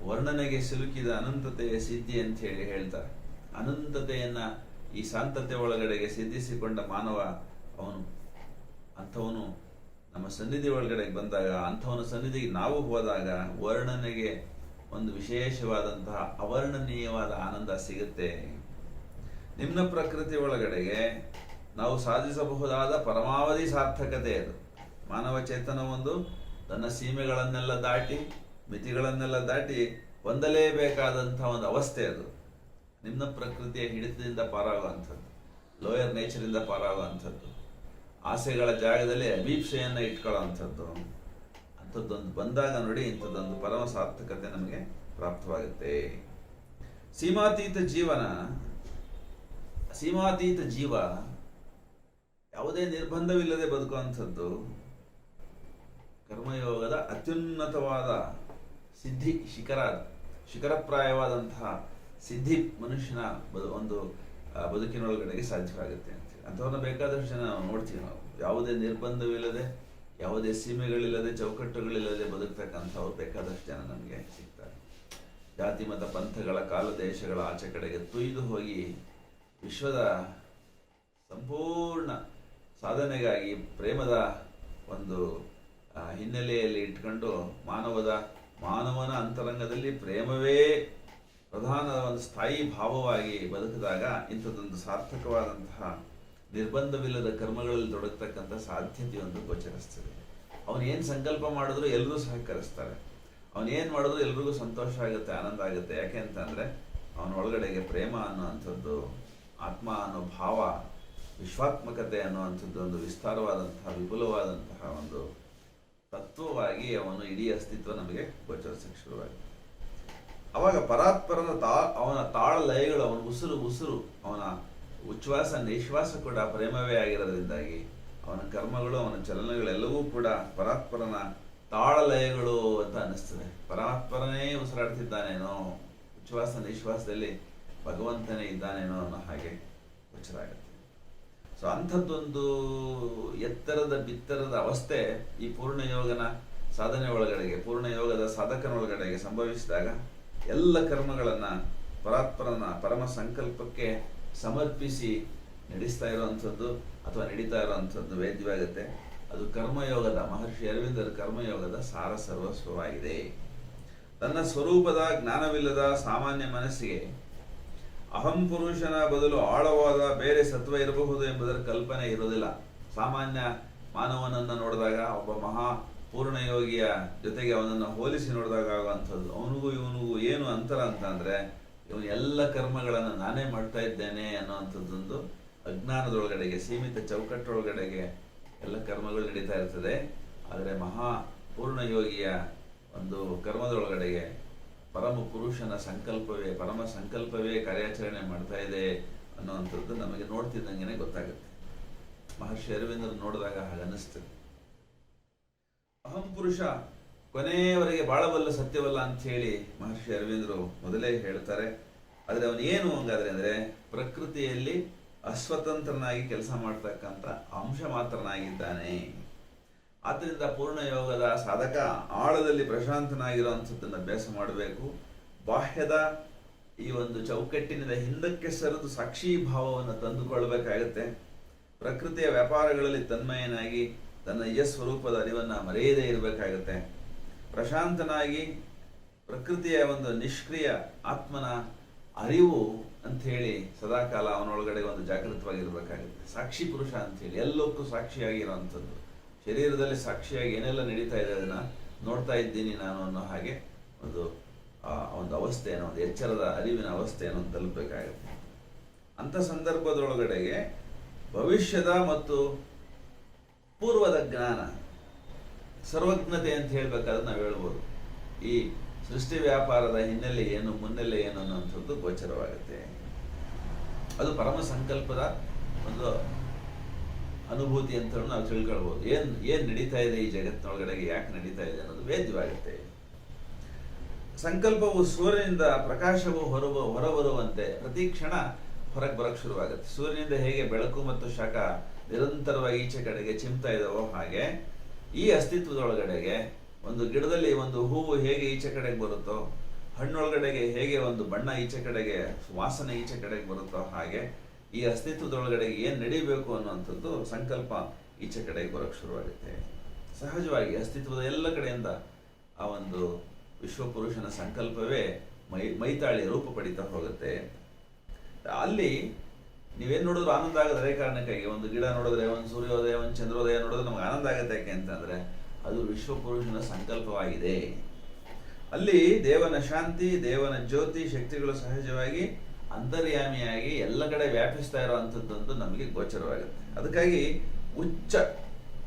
ವರ್ಣನೆಗೆ ಸಿಲುಕಿದ ಅನಂತತೆಯ ಸಿದ್ಧಿ ಅಂತ ಹೇಳಿ ಹೇಳ್ತಾರೆ. ಅನಂತತೆಯನ್ನು ಈ ಶಾಂತತೆ ಒಳಗಡೆಗೆ ಸಿದ್ಧಿಸಿಕೊಂಡ ಮಾನವ ಅಂಥವನು ನಮ್ಮ ಸನ್ನಿಧಿ ಒಳಗಡೆ ಬಂದಾಗ, ಅಂಥವನ ಸನ್ನಿಧಿಗೆ ನಾವು ಹೋದಾಗ ವರ್ಣನೆಗೆ ಒಂದು ವಿಶೇಷವಾದಂತಹ ಅವರ್ಣನೀಯವಾದ ಆನಂದ ಸಿಗುತ್ತೆ. ನಿಮ್ನ ಪ್ರಕೃತಿ ಒಳಗಡೆಗೆ ನಾವು ಸಾಧಿಸಬಹುದಾದ ಪರಮಾವಧಿ ಸಾರ್ಥಕತೆ ಅದು. ಮಾನವ ಚೇತನ ಒಂದು ತನ್ನ ಸೀಮೆಗಳನ್ನೆಲ್ಲ ದಾಟಿ, ಮಿತಿಗಳನ್ನೆಲ್ಲ ದಾಟಿ ಹೊಂದಲೇಬೇಕಾದಂತಹ ಒಂದು ಅವಸ್ಥೆ ಅದು. ನಿಮ್ನ ಪ್ರಕೃತಿಯ ಹಿಡಿತದಿಂದ ಪಾರಾಗುವಂಥದ್ದು, ಲೋಯರ್ ನೇಚರಿಂದ ಪಾರಾಗುವಂಥದ್ದು, ಆಸೆಗಳ ಜಾಗದಲ್ಲಿ ಅಭೀಪ್ಸೆಯನ್ನು ಇಟ್ಕೊಳ್ಳೋವಂಥದ್ದು. ಅಂಥದ್ದೊಂದು ಬಂದಾಗ ನೋಡಿ, ಇಂಥದ್ದೊಂದು ಪರಮ ಸಾರ್ಥಕತೆ ನಮಗೆ ಪ್ರಾಪ್ತವಾಗುತ್ತೆ. ಸೀಮಾತೀತ ಜೀವ ಯಾವುದೇ ನಿರ್ಬಂಧವಿಲ್ಲದೆ ಬದುಕುವಂಥದ್ದು ಕರ್ಮಯೋಗದ ಅತ್ಯುನ್ನತವಾದ ಸಿದ್ಧಿ, ಶಿಖರಪ್ರಾಯವಾದಂತಹ ಸಿದ್ಧಿ ಮನುಷ್ಯನ ಒಂದು ಬದುಕಿನೊಳಗಡೆಗೆ ಸಾಧ್ಯವಾಗುತ್ತೆ ಅಂತೇಳಿ. ಅಂಥವ್ರನ್ನ ಬೇಕಾದಷ್ಟು ಜನ ನಾವು ನೋಡ್ತೀವಿ. ನಾವು ಯಾವುದೇ ನಿರ್ಬಂಧವಿಲ್ಲದೆ, ಯಾವುದೇ ಸೀಮೆಗಳಿಲ್ಲದೆ, ಚೌಕಟ್ಟುಗಳಿಲ್ಲದೆ ಬದುಕ್ತಕ್ಕಂಥವ್ರು ಬೇಕಾದಷ್ಟು ಜನ ನಮಗೆ ಸಿಗ್ತಾರೆ. ಜಾತಿ ಮತ ಪಂಥಗಳ ಕಾಲ ದೇಶಗಳ ಆಚೆ ಕಡೆಗೆ ತುಯ್ದು ಹೋಗಿ ವಿಶ್ವದ ಸಂಪೂರ್ಣ ಸಾಧನೆಗಾಗಿ ಪ್ರೇಮದ ಒಂದು ಹಿನ್ನೆಲೆಯಲ್ಲಿ ಇಟ್ಕೊಂಡು ಮಾನವನ ಅಂತರಂಗದಲ್ಲಿ ಪ್ರೇಮವೇ ಪ್ರಧಾನ ಒಂದು ಸ್ಥಾಯಿ ಭಾವವಾಗಿ ಬದುಕಿದಾಗ ಇಂಥದ್ದೊಂದು ಸಾರ್ಥಕವಾದಂತಹ ನಿರ್ಬಂಧವಿಲ್ಲದ ಕರ್ಮಗಳಲ್ಲಿ ತೊಡಗತಕ್ಕಂಥ ಸಾಧ್ಯತೆಯೊಂದು ಗೋಚರಿಸ್ತದೆ. ಅವನು ಏನು ಸಂಕಲ್ಪ ಮಾಡಿದ್ರು ಎಲ್ಲರೂ ಸಹಕರಿಸ್ತಾರೆ. ಅವನು ಏನು ಮಾಡಿದ್ರು ಎಲ್ರಿಗೂ ಸಂತೋಷ ಆಗುತ್ತೆ, ಆನಂದ ಆಗುತ್ತೆ. ಯಾಕೆ ಅಂತಂದರೆ ಅವನ ಒಳಗಡೆಗೆ ಪ್ರೇಮ ಅನ್ನುವಂಥದ್ದು, ಆತ್ಮ ಅನ್ನೋ ಭಾವ, ವಿಶ್ವಾತ್ಮಕತೆ ಅನ್ನುವಂಥದ್ದು ಒಂದು ವಿಸ್ತಾರವಾದಂತಹ ವಿಪುಲವಾದಂತಹ ಒಂದು ತತ್ವವಾಗಿ ಅವನು ಇಡೀ ಅಸ್ತಿತ್ವ ನಮಗೆ ಗೋಚರಿಸಕ್ಕೆ ಶುರುವಾಗಿದೆ. ಅವಾಗ ಪರಾತ್ಪರನ ಅವನ ತಾಳ ಲಯಗಳು, ಅವನ ಉಸಿರು, ಅವನ ಉಚ್ಛ್ವಾಸ ನಿಶ್ವಾಸ ಕೂಡ ಪ್ರೇಮವೇ ಆಗಿರೋದ್ರಿಂದಾಗಿ ಅವನ ಕರ್ಮಗಳು, ಅವನ ಚಲನೆಗಳೆಲ್ಲವೂ ಕೂಡ ಪರಾತ್ಪರನ ತಾಳ ಲಯಗಳು ಅಂತ ಅನ್ನಿಸ್ತದೆ. ಪರಾತ್ಪರನೇ ಉಸಿರಾಡ್ತಿದ್ದಾನೇನೋ, ಉಚ್ಛ್ವಾಸ ನಿಶ್ವಾಸದಲ್ಲಿ ಭಗವಂತನೇ ಇದ್ದಾನೇನೋ ಅನ್ನೋ ಹಾಗೆ ಗೋಚರ ಆಗುತ್ತೆ. ಸೊ ಅಂಥದ್ದೊಂದು ಎತ್ತರದ ಬಿತ್ತರದ ಅವಸ್ಥೆ ಈ ಪೂರ್ಣಯೋಗನ ಸಾಧನೆ ಒಳಗಡೆಗೆ, ಪೂರ್ಣಯೋಗದ ಸಾಧಕನ ಒಳಗಡೆಗೆ ಸಂಭವಿಸಿದಾಗ ಎಲ್ಲ ಕರ್ಮಗಳನ್ನು ಪರಾತ್ಪರನ ಪರಮ ಸಂಕಲ್ಪಕ್ಕೆ ಸಮರ್ಪಿಸಿ ನಡೆಸ್ತಾ ಇರುವಂಥದ್ದು ಅಥವಾ ನಡೀತಾ ಇರುವಂಥದ್ದು ವೇದ್ಯವಾಗುತ್ತೆ. ಅದು ಕರ್ಮಯೋಗದ, ಮಹರ್ಷಿ ಅರವಿಂದರ ಕರ್ಮಯೋಗದ ಸಾರ ಸರ್ವಸ್ವವಾಗಿದೆ. ತನ್ನ ಸ್ವರೂಪದ ಜ್ಞಾನವಿಲ್ಲದ ಸಾಮಾನ್ಯ ಮನಸ್ಸಿಗೆ ಅಹಂ ಪುರುಷನ ಬದಲು ಆಳವಾದ ಬೇರೆ ಸತ್ವ ಇರಬಹುದು ಎಂಬುದರ ಕಲ್ಪನೆ ಇರೋದಿಲ್ಲ. ಸಾಮಾನ್ಯ ಮಾನವನನ್ನು ನೋಡಿದಾಗ, ಒಬ್ಬ ಮಹಾ ಪೂರ್ಣಯೋಗಿಯ ಜೊತೆಗೆ ಅವನನ್ನು ಹೋಲಿಸಿ ನೋಡಿದಾಗ ಆಗುವಂಥದ್ದು, ಅವನಿಗೂ ಇವನಿಗೂ ಏನು ಅಂತರ ಅಂತಂದರೆ, ಇವನು ಎಲ್ಲ ಕರ್ಮಗಳನ್ನು ನಾನೇ ಮಾಡ್ತಾ ಇದ್ದೇನೆ ಅನ್ನೋವಂಥದ್ದೊಂದು ಅಜ್ಞಾನದೊಳಗಡೆಗೆ, ಸೀಮಿತ ಚೌಕಟ್ಟೊಳಗಡೆಗೆ ಎಲ್ಲ ಕರ್ಮಗಳು ನಡೀತಾ ಇರ್ತದೆ. ಆದರೆ ಮಹಾ ಪೂರ್ಣಯೋಗಿಯ ಒಂದು ಕರ್ಮದೊಳಗಡೆಗೆ ಪರಮ ಪುರುಷನ ಸಂಕಲ್ಪವೇ, ಪರಮ ಸಂಕಲ್ಪವೇ ಕಾರ್ಯಾಚರಣೆ ಮಾಡ್ತಾ ಇದೆ ಅನ್ನುವಂಥದ್ದು ನಮಗೆ ನೋಡ್ತಿದ್ದಂಗೆ ಗೊತ್ತಾಗುತ್ತೆ. ಮಹರ್ಷಿ ಅರವಿಂದರು ನೋಡಿದಾಗ ಹಾಗನ್ನಿಸ್ತದೆ. ಅಹಂ ಪುರುಷ ಕೊನೆಯವರೆಗೆ ಬಾಳಬಲ್ಲ ಸತ್ಯವಲ್ಲ ಅಂತ ಹೇಳಿ ಮಹರ್ಷಿ ಅರವಿಂದರು ಮೊದಲೇ ಹೇಳ್ತಾರೆ. ಆದರೆ ಅವನು ಏನು ಹಂಗಾದ್ರೆ ಅಂದರೆ, ಪ್ರಕೃತಿಯಲ್ಲಿ ಅಸ್ವತಂತ್ರನಾಗಿ ಕೆಲಸ ಮಾಡ್ತಕ್ಕಂಥ ಅಂಶ ಮಾತ್ರನಾಗಿದ್ದಾನೆ. ಆದ್ದರಿಂದ ಪೂರ್ಣಯೋಗದ ಸಾಧಕ ಆಳದಲ್ಲಿ ಪ್ರಶಾಂತನಾಗಿರುವಂಥದ್ದನ್ನು ಅಭ್ಯಾಸ ಮಾಡಬೇಕು. ಬಾಹ್ಯದ ಈ ಒಂದು ಚೌಕಟ್ಟಿನಿಂದ ಹಿಂದಕ್ಕೆ ಸರಿದು ಸಾಕ್ಷಿ ಭಾವವನ್ನು ತಂದುಕೊಳ್ಬೇಕಾಗತ್ತೆ. ಪ್ರಕೃತಿಯ ವ್ಯಾಪಾರಗಳಲ್ಲಿ ತನ್ಮಯನಾಗಿ ತನ್ನ ನಿಜ ಸ್ವರೂಪದ ಅರಿವನ್ನು ಮರೆಯದೇ ಇರಬೇಕಾಗತ್ತೆ. ಪ್ರಶಾಂತನಾಗಿ ಪ್ರಕೃತಿಯ ಒಂದು ನಿಷ್ಕ್ರಿಯ ಆತ್ಮನ ಅರಿವು ಅಂಥೇಳಿ ಸದಾಕಾಲ ಅವನೊಳಗಡೆ ಒಂದು ಜಾಗೃತವಾಗಿರ್ಬೇಕಾಗುತ್ತೆ. ಸಾಕ್ಷಿ ಪುರುಷ ಅಂಥೇಳಿ ಎಲ್ಲಕ್ಕೂ ಸಾಕ್ಷಿಯಾಗಿರೋವಂಥದ್ದು, ಶರೀರದಲ್ಲಿ ಸಾಕ್ಷಿಯಾಗಿ ಏನೆಲ್ಲ ನಡೀತಾ ಇದೆ ಅದನ್ನು ನೋಡ್ತಾ ಇದ್ದೀನಿ ನಾನು ಅನ್ನೋ ಹಾಗೆ ಒಂದು ಅವಸ್ಥೆಯನ್ನು, ಒಂದು ಎಚ್ಚರದ ಅರಿವಿನ ಅವಸ್ಥೆಯನ್ನು ತಲುಪಬೇಕಾಗುತ್ತೆ. ಅಂಥ ಸಂದರ್ಭದೊಳಗಡೆಗೆ ಭವಿಷ್ಯದ ಮತ್ತು ಪೂರ್ವದ ಜ್ಞಾನ, ಸರ್ವಜ್ಞತೆ ಅಂತ ಹೇಳ್ಬೇಕಾದ್ರೆ ನಾವು ಹೇಳ್ಬೋದು. ಈ ಸೃಷ್ಟಿ ವ್ಯಾಪಾರದ ಹಿನ್ನೆಲೆ ಏನು, ಮುನ್ನೆಲೆ ಏನು ಅನ್ನೋಂಥದ್ದು ಗೋಚರವಾಗುತ್ತೆ. ಅದು ಪರಮ ಸಂಕಲ್ಪದ ಒಂದು ಅನುಭೂತಿ ಅಂತ ನಾವು ತಿಳ್ಕೊಳ್ಬೋದು. ಏನು ನಡೀತಾ ಇದೆ ಈ ಜಗತ್ತಿನೊಳಗಡೆಗೆ, ಯಾಕೆ ನಡೀತಾ ಇದೆ ಅನ್ನೋದು ವೇದ್ಯವಾಗುತ್ತೆ. ಸಂಕಲ್ಪವು ಸೂರ್ಯನಿಂದ ಪ್ರಕಾಶವು ಹೊರಬರುವಂತೆ ಪ್ರತಿ ಕ್ಷಣ ಹೊರಗೆ ಬರಕ್ಕೆ ಶುರುವಾಗುತ್ತೆ. ಸೂರ್ಯನಿಂದ ಹೇಗೆ ಬೆಳಕು ಮತ್ತು ಶಾಖ ನಿರಂತರವಾಗಿ ಈಚೆ ಕಡೆಗೆ ಚಿಮ್ತಾ ಇದ್ದಾವೋ, ಹಾಗೆ ಈ ಅಸ್ತಿತ್ವದೊಳಗಡೆಗೆ ಒಂದು ಗಿಡದಲ್ಲಿ ಒಂದು ಹೂವು ಹೇಗೆ ಈಚೆ ಕಡೆಗೆ ಬರುತ್ತೋ, ಹಣ್ಣೊಳಗಡೆಗೆ ಹೇಗೆ ಒಂದು ಬಣ್ಣ ಈಚೆ ಕಡೆಗೆ, ವಾಸನೆ ಈಚೆ ಕಡೆಗೆ ಬರುತ್ತೋ, ಹಾಗೆ ಈ ಅಸ್ತಿತ್ವದೊಳಗಡೆಗೆ ಏನು ನಡೀಬೇಕು ಅನ್ನುವಂಥದ್ದು ಸಂಕಲ್ಪ ಈಚೆ ಕಡೆಗೆ ಬರೋಕ್ಕೆ ಶುರುವಾಗುತ್ತೆ. ಸಹಜವಾಗಿ ಅಸ್ತಿತ್ವದ ಎಲ್ಲ ಕಡೆಯಿಂದ ಆ ಒಂದು ವಿಶ್ವಪುರುಷನ ಸಂಕಲ್ಪವೇ ಮೈತಾಳಿ ರೂಪ ಪಡಿತಾ ಹೋಗುತ್ತೆ. ಅಲ್ಲಿ ನೀವೇನು ನೋಡಿದ್ರು ಆನಂದ ಆಗೋದು ಅದೇ ಕಾರಣಕ್ಕಾಗಿ. ಒಂದು ಗಿಡ ನೋಡಿದ್ರೆ, ಒಂದು ಸೂರ್ಯೋದಯ, ಒಂದು ಚಂದ್ರೋದಯ ನೋಡಿದ್ರೆ ನಮ್ಗೆ ಆನಂದ ಆಗುತ್ತೆ. ಯಾಕೆ ಅಂತಂದ್ರೆ ಅದು ವಿಶ್ವಪುರುಷನ ಸಂಕಲ್ಪವಾಗಿದೆ. ಅಲ್ಲಿ ದೇವನ ಶಾಂತಿ, ದೇವನ ಜ್ಯೋತಿ ಶಕ್ತಿಗಳು ಸಹಜವಾಗಿ ಅಂತರ್ಯಾಮಿಯಾಗಿ ಎಲ್ಲ ಕಡೆ ವ್ಯಾಪಿಸ್ತಾ ಇರುವಂಥದ್ದೊಂದು ನಮಗೆ ಗೋಚರವಾಗುತ್ತೆ. ಅದಕ್ಕಾಗಿ ಉಚ್ಚ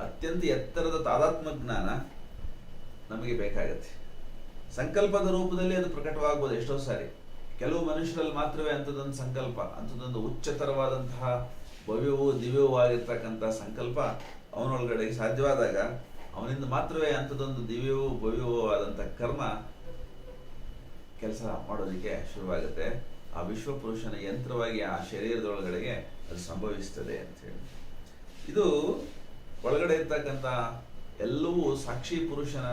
ಅತ್ಯಂತ ಎತ್ತರದ ತಾದಾತ್ಮ ಜ್ಞಾನ ನಮಗೆ ಬೇಕಾಗತ್ತೆ. ಸಂಕಲ್ಪದ ರೂಪದಲ್ಲಿ ಅದು ಪ್ರಕಟವಾಗ್ಬೋದು ಎಷ್ಟೋ ಸಾರಿ. ಕೆಲವು ಮನುಷ್ಯರಲ್ಲಿ ಮಾತ್ರವೇ ಅಂಥದ್ದೊಂದು ಸಂಕಲ್ಪ, ಅಂಥದ್ದೊಂದು ಉಚ್ಚತರವಾದಂತಹ ಭವ್ಯವೂ ದಿವ್ಯವೂ ಆಗಿರ್ತಕ್ಕಂಥ ಸಂಕಲ್ಪ ಅವನೊಳಗಡೆ ಸಾಧ್ಯವಾದಾಗ ಅವನಿಂದ ಮಾತ್ರವೇ ಅಂಥದ್ದೊಂದು ದಿವ್ಯವೂ ಭವ್ಯವೂ ಆದಂಥ ಕರ್ಮ ಕೆಲಸ ಮಾಡೋದಕ್ಕೆ ಶುರುವಾಗುತ್ತೆ. ಆ ವಿಶ್ವಪುರುಷನ ಯಂತ್ರವಾಗಿ ಆ ಶರೀರದೊಳಗಡೆಗೆ ಅದು ಸಂಭವಿಸ್ತದೆ ಅಂತ ಹೇಳಿ. ಇದು ಒಳಗಡೆ ಇರ್ತಕ್ಕಂಥ ಎಲ್ಲವೂ ಸಾಕ್ಷಿ ಪುರುಷನ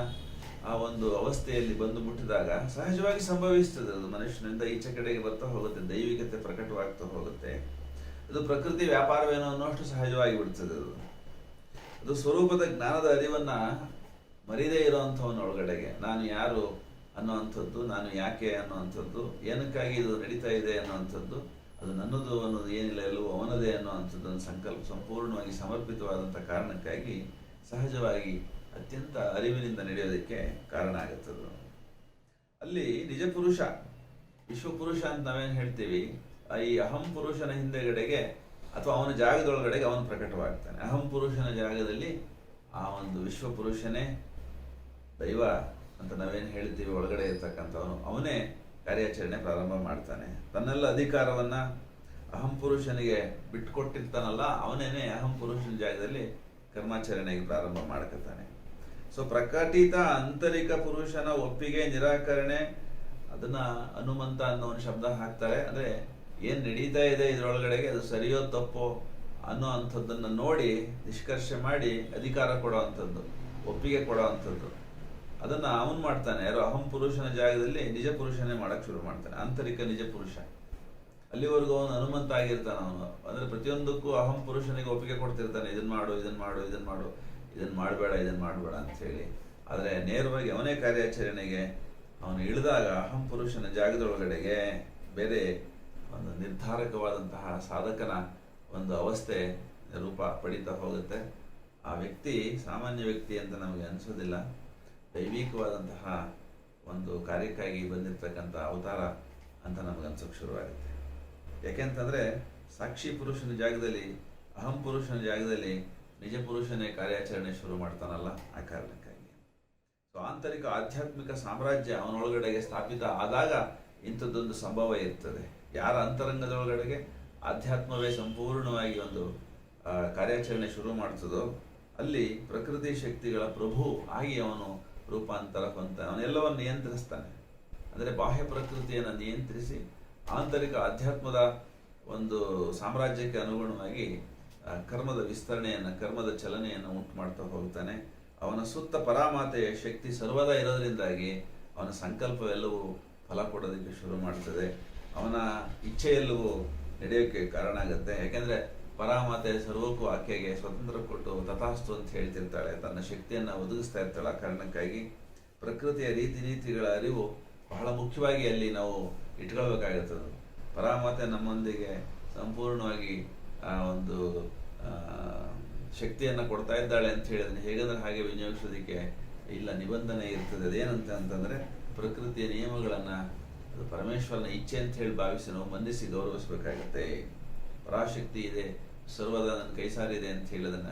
ಆ ಒಂದು ಅವಸ್ಥೆಯಲ್ಲಿ ಬಂದು ಮುಟ್ಟಿದಾಗ ಸಹಜವಾಗಿ ಸಂಭವಿಸ್ತದೆ. ಅದು ಮನುಷ್ಯನಿಂದ ಈಚೆ ಕಡೆಗೆ ಬರ್ತಾ ಹೋಗುತ್ತೆ, ದೈವಿಕತೆ ಪ್ರಕಟವಾಗ್ತಾ ಹೋಗುತ್ತೆ. ಅದು ಪ್ರಕೃತಿ ವ್ಯಾಪಾರವೇನೋ ಅನ್ನೋಷ್ಟು ಸಹಜವಾಗಿ ಬಿಡ್ತದೆ. ಅದು ಸ್ವರೂಪದ ಜ್ಞಾನದ ಅರಿವನ್ನ ಮರೀದೇ ಇರೋವಂಥವನ್ನ ಒಳಗಡೆಗೆ ನಾನು ಯಾರು ಅನ್ನೋವಂಥದ್ದು, ನಾನು ಯಾಕೆ ಅನ್ನೋವಂಥದ್ದು, ಏನಕ್ಕಾಗಿ ಇದು ನಡೀತಾ ಇದೆ ಅನ್ನೋವಂಥದ್ದು, ಅದು ನನ್ನದು ಅನ್ನೋದು ಏನಿಲ್ಲ, ಎಲ್ಲವೂ ಅವನದೇ ಅನ್ನೋವಂಥದ್ದೊಂದು ಸಂಕಲ್ಪ ಸಂಪೂರ್ಣವಾಗಿ ಸಮರ್ಪಿತವಾದಂಥ ಕಾರಣಕ್ಕಾಗಿ ಸಹಜವಾಗಿ ಅತ್ಯಂತ ಅರಿವಿನಿಂದ ನಡೆಯೋದಕ್ಕೆ ಕಾರಣ ಆಗುತ್ತದೆ. ಅಲ್ಲಿ ನಿಜ ಪುರುಷ, ವಿಶ್ವಪುರುಷ ಅಂತ ನಾವೇನು ಹೇಳ್ತೀವಿ, ಈ ಅಹಂ ಪುರುಷನ ಹಿಂದೆಗಡೆಗೆ ಅಥವಾ ಅವನ ಜಾಗದೊಳಗಡೆಗೆ ಅವನು ಪ್ರಕಟವಾಗ್ತಾನೆ. ಅಹಂ ಪುರುಷನ ಜಾಗದಲ್ಲಿ ಆ ಒಂದು ವಿಶ್ವಪುರುಷನೇ ದೈವ ಅಂತ ನಾವೇನು ಹೇಳ್ತೀವಿ, ಒಳಗಡೆ ಇರ್ತಕ್ಕಂಥವನು ಅವನೇ ಕಾರ್ಯಾಚರಣೆ ಪ್ರಾರಂಭ ಮಾಡ್ತಾನೆ. ತನ್ನೆಲ್ಲ ಅಧಿಕಾರವನ್ನ ಅಹಂ ಪುರುಷನಿಗೆ ಬಿಟ್ಕೊಟ್ಟಿರ್ತಾನಲ್ಲ, ಅವನೇನೆ ಅಹಂ ಪುರುಷನ ಜಾಗದಲ್ಲಿ ಕರ್ಮಾಚರಣೆಗೆ ಪ್ರಾರಂಭ ಮಾಡ್ಕೊತಾನೆ. ಸೊ ಪ್ರಕಟಿತ ಆಂತರಿಕ ಪುರುಷನ ಒಪ್ಪಿಗೆ ನಿರಾಕರಣೆ, ಅದನ್ನ ಹನುಮಂತ ಅನ್ನೋ ಒಂದು ಶಬ್ದ ಹಾಕ್ತಾರೆ. ಅಂದ್ರೆ ಏನ್ ನಡೀತಾ ಇದೆ ಇದರೊಳಗಡೆಗೆ ಅದು ಸರಿಯೋ ತಪ್ಪೋ ಅನ್ನೋ ಅಂಥದ್ದನ್ನ ನೋಡಿ ನಿಷ್ಕರ್ಷೆ ಮಾಡಿ ಅಧಿಕಾರ ಕೊಡೋ ಅಂಥದ್ದು, ಒಪ್ಪಿಗೆ ಕೊಡೋ ಅಂಥದ್ದು ಅದನ್ನ ಅವನು ಮಾಡ್ತಾನೆ. ಯಾರು ಅಹಂ ಪುರುಷನ ಜಾಗದಲ್ಲಿ ನಿಜ ಪುರುಷನೇ ಮಾಡಕ್ ಶುರು ಮಾಡ್ತಾನೆ, ಆಂತರಿಕ ನಿಜ ಪುರುಷ. ಅಲ್ಲಿವರೆಗೂ ಅವನು ಹನುಮಂತ ಆಗಿರ್ತಾನೆ. ಅವನು ಅಂದ್ರೆ ಪ್ರತಿಯೊಂದಕ್ಕೂ ಅಹಂ ಪುರುಷನಿಗೆ ಒಪ್ಪಿಗೆ ಕೊಡ್ತಿರ್ತಾನೆ, ಇದನ್ ಮಾಡು, ಇದನ್ ಮಾಡು, ಇದನ್ ಮಾಡು, ಇದನ್ ಮಾಡಬೇಡ, ಇದನ್ ಮಾಡಬೇಡ ಅಂತ ಹೇಳಿ. ಆದ್ರೆ ನೇರವಾಗಿ ಅವನೇ ಕಾರ್ಯಾಚರಣೆಗೆ ಅವನು ಇಳಿದಾಗ ಅಹಂ ಪುರುಷನ ಜಾಗದೊಳಗಡೆಗೆ ಬೇರೆ ಒಂದು ನಿರ್ಧಾರಕವಾದಂತಹ ಸಾಧಕನ ಒಂದು ಅವಸ್ಥೆ ರೂಪ ಪಡಿತಾ ಹೋಗುತ್ತೆ. ಆ ವ್ಯಕ್ತಿ ಸಾಮಾನ್ಯ ವ್ಯಕ್ತಿ ಅಂತ ನಮಗೆ ಅನಿಸೋದಿಲ್ಲ, ದೈವಿಕವಾದಂತಹ ಒಂದು ಕಾರ್ಯಕ್ಕಾಗಿ ಬಂದಿರತಕ್ಕಂಥ ಅವತಾರ ಅಂತ ನಮಗೆ ಅನ್ಸೋಕೆ ಶುರುವಾಗುತ್ತೆ. ಯಾಕೆಂತಂದ್ರೆ ಸಾಕ್ಷಿ ಪುರುಷನ ಜಾಗದಲ್ಲಿ, ಅಹಂ ಪುರುಷನ ಜಾಗದಲ್ಲಿ ನಿಜ ಪುರುಷನೇ ಕಾರ್ಯಾಚರಣೆ ಶುರು ಮಾಡ್ತಾನಲ್ಲ, ಆ ಕಾರಣಕ್ಕಾಗಿ. ಸೊ ಆಂತರಿಕ ಆಧ್ಯಾತ್ಮಿಕ ಸಾಮ್ರಾಜ್ಯ ಅವನೊಳಗಡೆಗೆ ಸ್ಥಾಪಿತ ಆದಾಗ ಇಂಥದ್ದೊಂದು ಸಂಭವ ಇರ್ತದೆ. ಯಾರ ಅಂತರಂಗದೊಳಗಡೆಗೆ ಆಧ್ಯಾತ್ಮವೇ ಸಂಪೂರ್ಣವಾಗಿ ಒಂದು ಕಾರ್ಯಾಚರಣೆ ಶುರು ಮಾಡ್ತದೋ ಅಲ್ಲಿ ಪ್ರಕೃತಿ ಶಕ್ತಿಗಳ ಪ್ರಭು ಆಗಿ ಅವನು ರೂಪಾಂತರ ಹೊಂದ ಅವನೆಲ್ಲವನ್ನು ನಿಯಂತ್ರಿಸ್ತಾನೆ. ಅಂದರೆ ಬಾಹ್ಯ ಪ್ರಕೃತಿಯನ್ನು ನಿಯಂತ್ರಿಸಿ ಆಂತರಿಕ ಆಧ್ಯಾತ್ಮದ ಒಂದು ಸಾಮ್ರಾಜ್ಯಕ್ಕೆ ಅನುಗುಣವಾಗಿ ಕರ್ಮದ ವಿಸ್ತರಣೆಯನ್ನು, ಕರ್ಮದ ಚಲನೆಯನ್ನು ಉಂಟು ಮಾಡ್ತಾ ಹೋಗ್ತಾನೆ. ಅವನ ಸುತ್ತ ಪರಾಮಾತೆಯ ಶಕ್ತಿ ಸರ್ವದಾ ಇರೋದ್ರಿಂದಾಗಿ ಅವನ ಸಂಕಲ್ಪವೆಲ್ಲವೂ ಫಲ ಕೊಡೋದಕ್ಕೆ ಶುರು ಮಾಡ್ತದೆ. ಅವನ ಇಚ್ಛೆಯೆಲ್ಲವೂ ನಡೆಯೋಕ್ಕೆ ಕಾರಣ ಆಗುತ್ತೆ. ಯಾಕೆಂದ್ರೆ ಪರಾಮಾತೆ ಸರ್ವಕ್ಕೂ ಆಕೆಗೆ ಸ್ವತಂತ್ರ ಕೊಟ್ಟು ತಥಾಸ್ತು ಅಂತ ಹೇಳ್ತಿರ್ತಾಳೆ, ತನ್ನ ಶಕ್ತಿಯನ್ನು ಒದಗಿಸ್ತಾ ಇರ್ತಾಳೆ. ಆ ಕಾರಣಕ್ಕಾಗಿ ಪ್ರಕೃತಿಯ ರೀತಿ ನೀತಿಗಳ ಅರಿವು ಬಹಳ ಮುಖ್ಯವಾಗಿ ಅಲ್ಲಿ ನಾವು ಇಟ್ಕೊಳ್ಬೇಕಾಗುತ್ತದೆ. ಪರಾಮಾತೆ ನಮ್ಮೊಂದಿಗೆ ಸಂಪೂರ್ಣವಾಗಿ ಒಂದು ಶಕ್ತಿಯನ್ನು ಕೊಡ್ತಾ ಇದ್ದಾಳೆ ಅಂತ ಹೇಳಿದ್ರೆ ಹೇಗಂದ್ರೆ ಹಾಗೆ ವಿನಿಯೋಗಿಸೋದಕ್ಕೆ ಇಲ್ಲ, ನಿಬಂಧನೆ ಇರ್ತದೆ. ಅದೇನಂತ ಅಂತಂದ್ರೆ ಪ್ರಕೃತಿಯ ನಿಯಮಗಳನ್ನು ಅದು ಪರಮೇಶ್ವರನ ಇಚ್ಛೆ ಅಂತ ಹೇಳಿ ಭಾವಿಸಿ ನಾವು ಮನ್ನಿಸಿ ಗೌರವಿಸಬೇಕಾಗತ್ತೆ. ಪರಾಶಕ್ತಿ ಇದೆ, ಸರ್ವದ ನನ್ನ ಕೈ ಸಾರಿದೆ ಅಂತ ಹೇಳೋದನ್ನ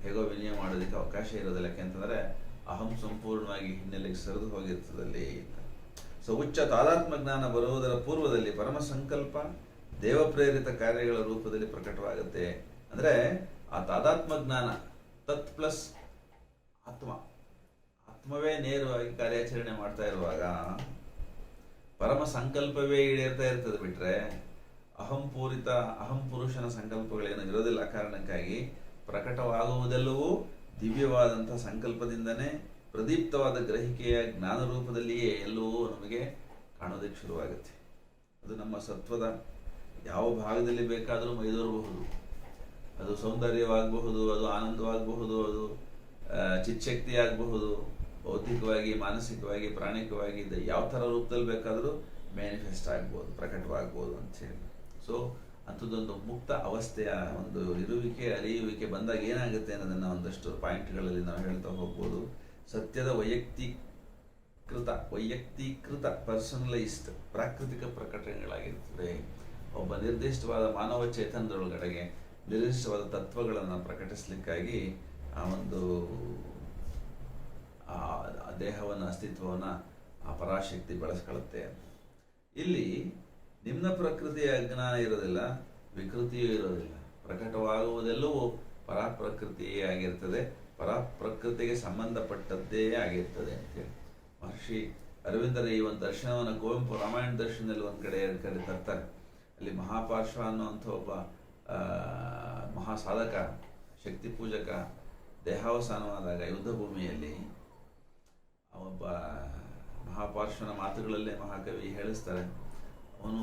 ಹೇಗೋ ವಿನಿಮಯ ಮಾಡೋದಕ್ಕೆ ಅವಕಾಶ ಇರೋದಿಲ್ಲ. ಯಾಕೆಂತಂದ್ರೆ ಅಹಂ ಸಂಪೂರ್ಣವಾಗಿ ಹಿನ್ನೆಲೆಗೆ ಸರಿದು ಹೋಗಿರ್ತದಲ್ಲಿ. ಸೊ ಉಚ್ಚ ತಾದಾತ್ಮ ಜ್ಞಾನ ಬರುವುದರ ಪೂರ್ವದಲ್ಲಿ ಪರಮ ಸಂಕಲ್ಪ ದೇವ ಪ್ರೇರಿತ ಕಾರ್ಯಗಳ ರೂಪದಲ್ಲಿ ಪ್ರಕಟವಾಗುತ್ತೆ. ಅಂದ್ರೆ ಆ ತಾದಾತ್ಮ ಜ್ಞಾನ ತತ್ ಪ್ಲಸ್ ಆತ್ಮ, ಆತ್ಮವೇ ನೇರವಾಗಿ ಕಾರ್ಯಾಚರಣೆ ಮಾಡ್ತಾ ಇರುವಾಗ ಪರಮ ಸಂಕಲ್ಪವೇ ಈಡೇರ್ತಾ ಇರ್ತದೆ. ಬಿಟ್ರೆ ಅಹಂ ಪುರುಷನ ಸಂಕಲ್ಪಗಳೇನು ಇರೋದಿಲ್ಲ. ಕಾರಣಕ್ಕಾಗಿ ಪ್ರಕಟವಾಗುವುದೆಲ್ಲವೂ ದಿವ್ಯವಾದಂತಹ ಸಂಕಲ್ಪದಿಂದನೇ ಪ್ರದೀಪ್ತವಾದ ಗ್ರಹಿಕೆಯ ಜ್ಞಾನ ರೂಪದಲ್ಲಿಯೇ ಎಲ್ಲವೂ ನಮಗೆ ಕಾಣೋದಕ್ಕೆ ಶುರುವಾಗುತ್ತೆ. ಅದು ನಮ್ಮ ಸತ್ವದ ಯಾವ ಭಾಗದಲ್ಲಿ ಬೇಕಾದರೂ ಮೈದೋರಬಹುದು. ಅದು ಸೌಂದರ್ಯವಾಗಬಹುದು, ಅದು ಆನಂದವಾಗಬಹುದು, ಅದು ಚಿಚ್ಚಕ್ತಿ ಆಗಬಹುದು, ಭೌತಿಕವಾಗಿ, ಮಾನಸಿಕವಾಗಿ, ಪ್ರಾಣಿಕವಾಗಿ ಯಾವ ಥರ ರೂಪದಲ್ಲಿ ಬೇಕಾದರೂ ಮ್ಯಾನಿಫೆಸ್ಟ್ ಆಗ್ಬೋದು, ಪ್ರಕಟವಾಗ್ಬೋದು ಅಂಥೇಳಿ. ಸೊ ಅಂಥದ್ದೊಂದು ಮುಕ್ತ ಅವಸ್ಥೆಯ ಒಂದು ಇರುವಿಕೆ, ಅರಿಯುವಿಕೆ ಬಂದಾಗ ಏನಾಗುತ್ತೆ ಅನ್ನೋದನ್ನು ಒಂದಷ್ಟು ಪಾಯಿಂಟ್ಗಳಲ್ಲಿ ನಾವು ಹೇಳ್ತಾ ಹೋಗ್ಬೋದು. ಸತ್ಯದ ವೈಯಕ್ತೀಕೃತ ಪರ್ಸನಲೈಸ್ಡ್ ಪ್ರಾಕೃತಿಕ ಪ್ರಕಟಣೆಗಳಾಗಿರ್ತದೆ. ಒಬ್ಬ ನಿರ್ದಿಷ್ಟವಾದ ಮಾನವ ಚೇತನದೊಳಗಡೆಗೆ ನಿರ್ದಿಷ್ಟವಾದ ತತ್ವಗಳನ್ನು ಪ್ರಕಟಿಸಲಿಕ್ಕಾಗಿ ಆ ಒಂದು ದೇಹವನ್ನು, ಅಸ್ತಿತ್ವವನ್ನು ಆ ಪರಾಶಕ್ತಿ ಬಳಸ್ಕೊಳ್ಳುತ್ತೆ. ಇಲ್ಲಿ ನಿಮ್ನ ಪ್ರಕೃತಿಯ ಅಜ್ಞಾನ ಇರೋದಿಲ್ಲ, ವಿಕೃತಿಯೂ ಇರೋದಿಲ್ಲ. ಪ್ರಕಟವಾಗುವುದೆಲ್ಲವೂ ಪರಾಪ್ರಕೃತಿಯೇ ಆಗಿರ್ತದೆ, ಪರಾಪ್ರಕೃತಿಗೆ ಸಂಬಂಧಪಟ್ಟದ್ದೇ ಆಗಿರ್ತದೆ ಅಂತೇಳಿ ಮಹರ್ಷಿ ಅರವಿಂದರ ಈ ಒಂದು ದರ್ಶನವನ್ನು ಕುವೆಂಪು ರಾಮಾಯಣ ದರ್ಶನದಲ್ಲಿ ಒಂದು ಕಡೆ ಎರಡು ಕಡೆ ತರ್ತಾರೆ. ಅಲ್ಲಿ ಮಹಾಪಾರ್ಶ್ವ ಅನ್ನುವಂಥ ಒಬ್ಬ ಮಹಾಸಾಧಕ, ಶಕ್ತಿ ಪೂಜಕ ದೇಹಾವಸಾನವಾದಾಗ ಯುದ್ಧ ಭೂಮಿಯಲ್ಲಿ ಒಬ್ಬ ಮಹಾಪಾರ್ಶ್ವನ ಮಾತುಗಳಲ್ಲೇ ಮಹಾಕವಿ ಹೇಳಿಸ್ತಾರೆ. ಅವನು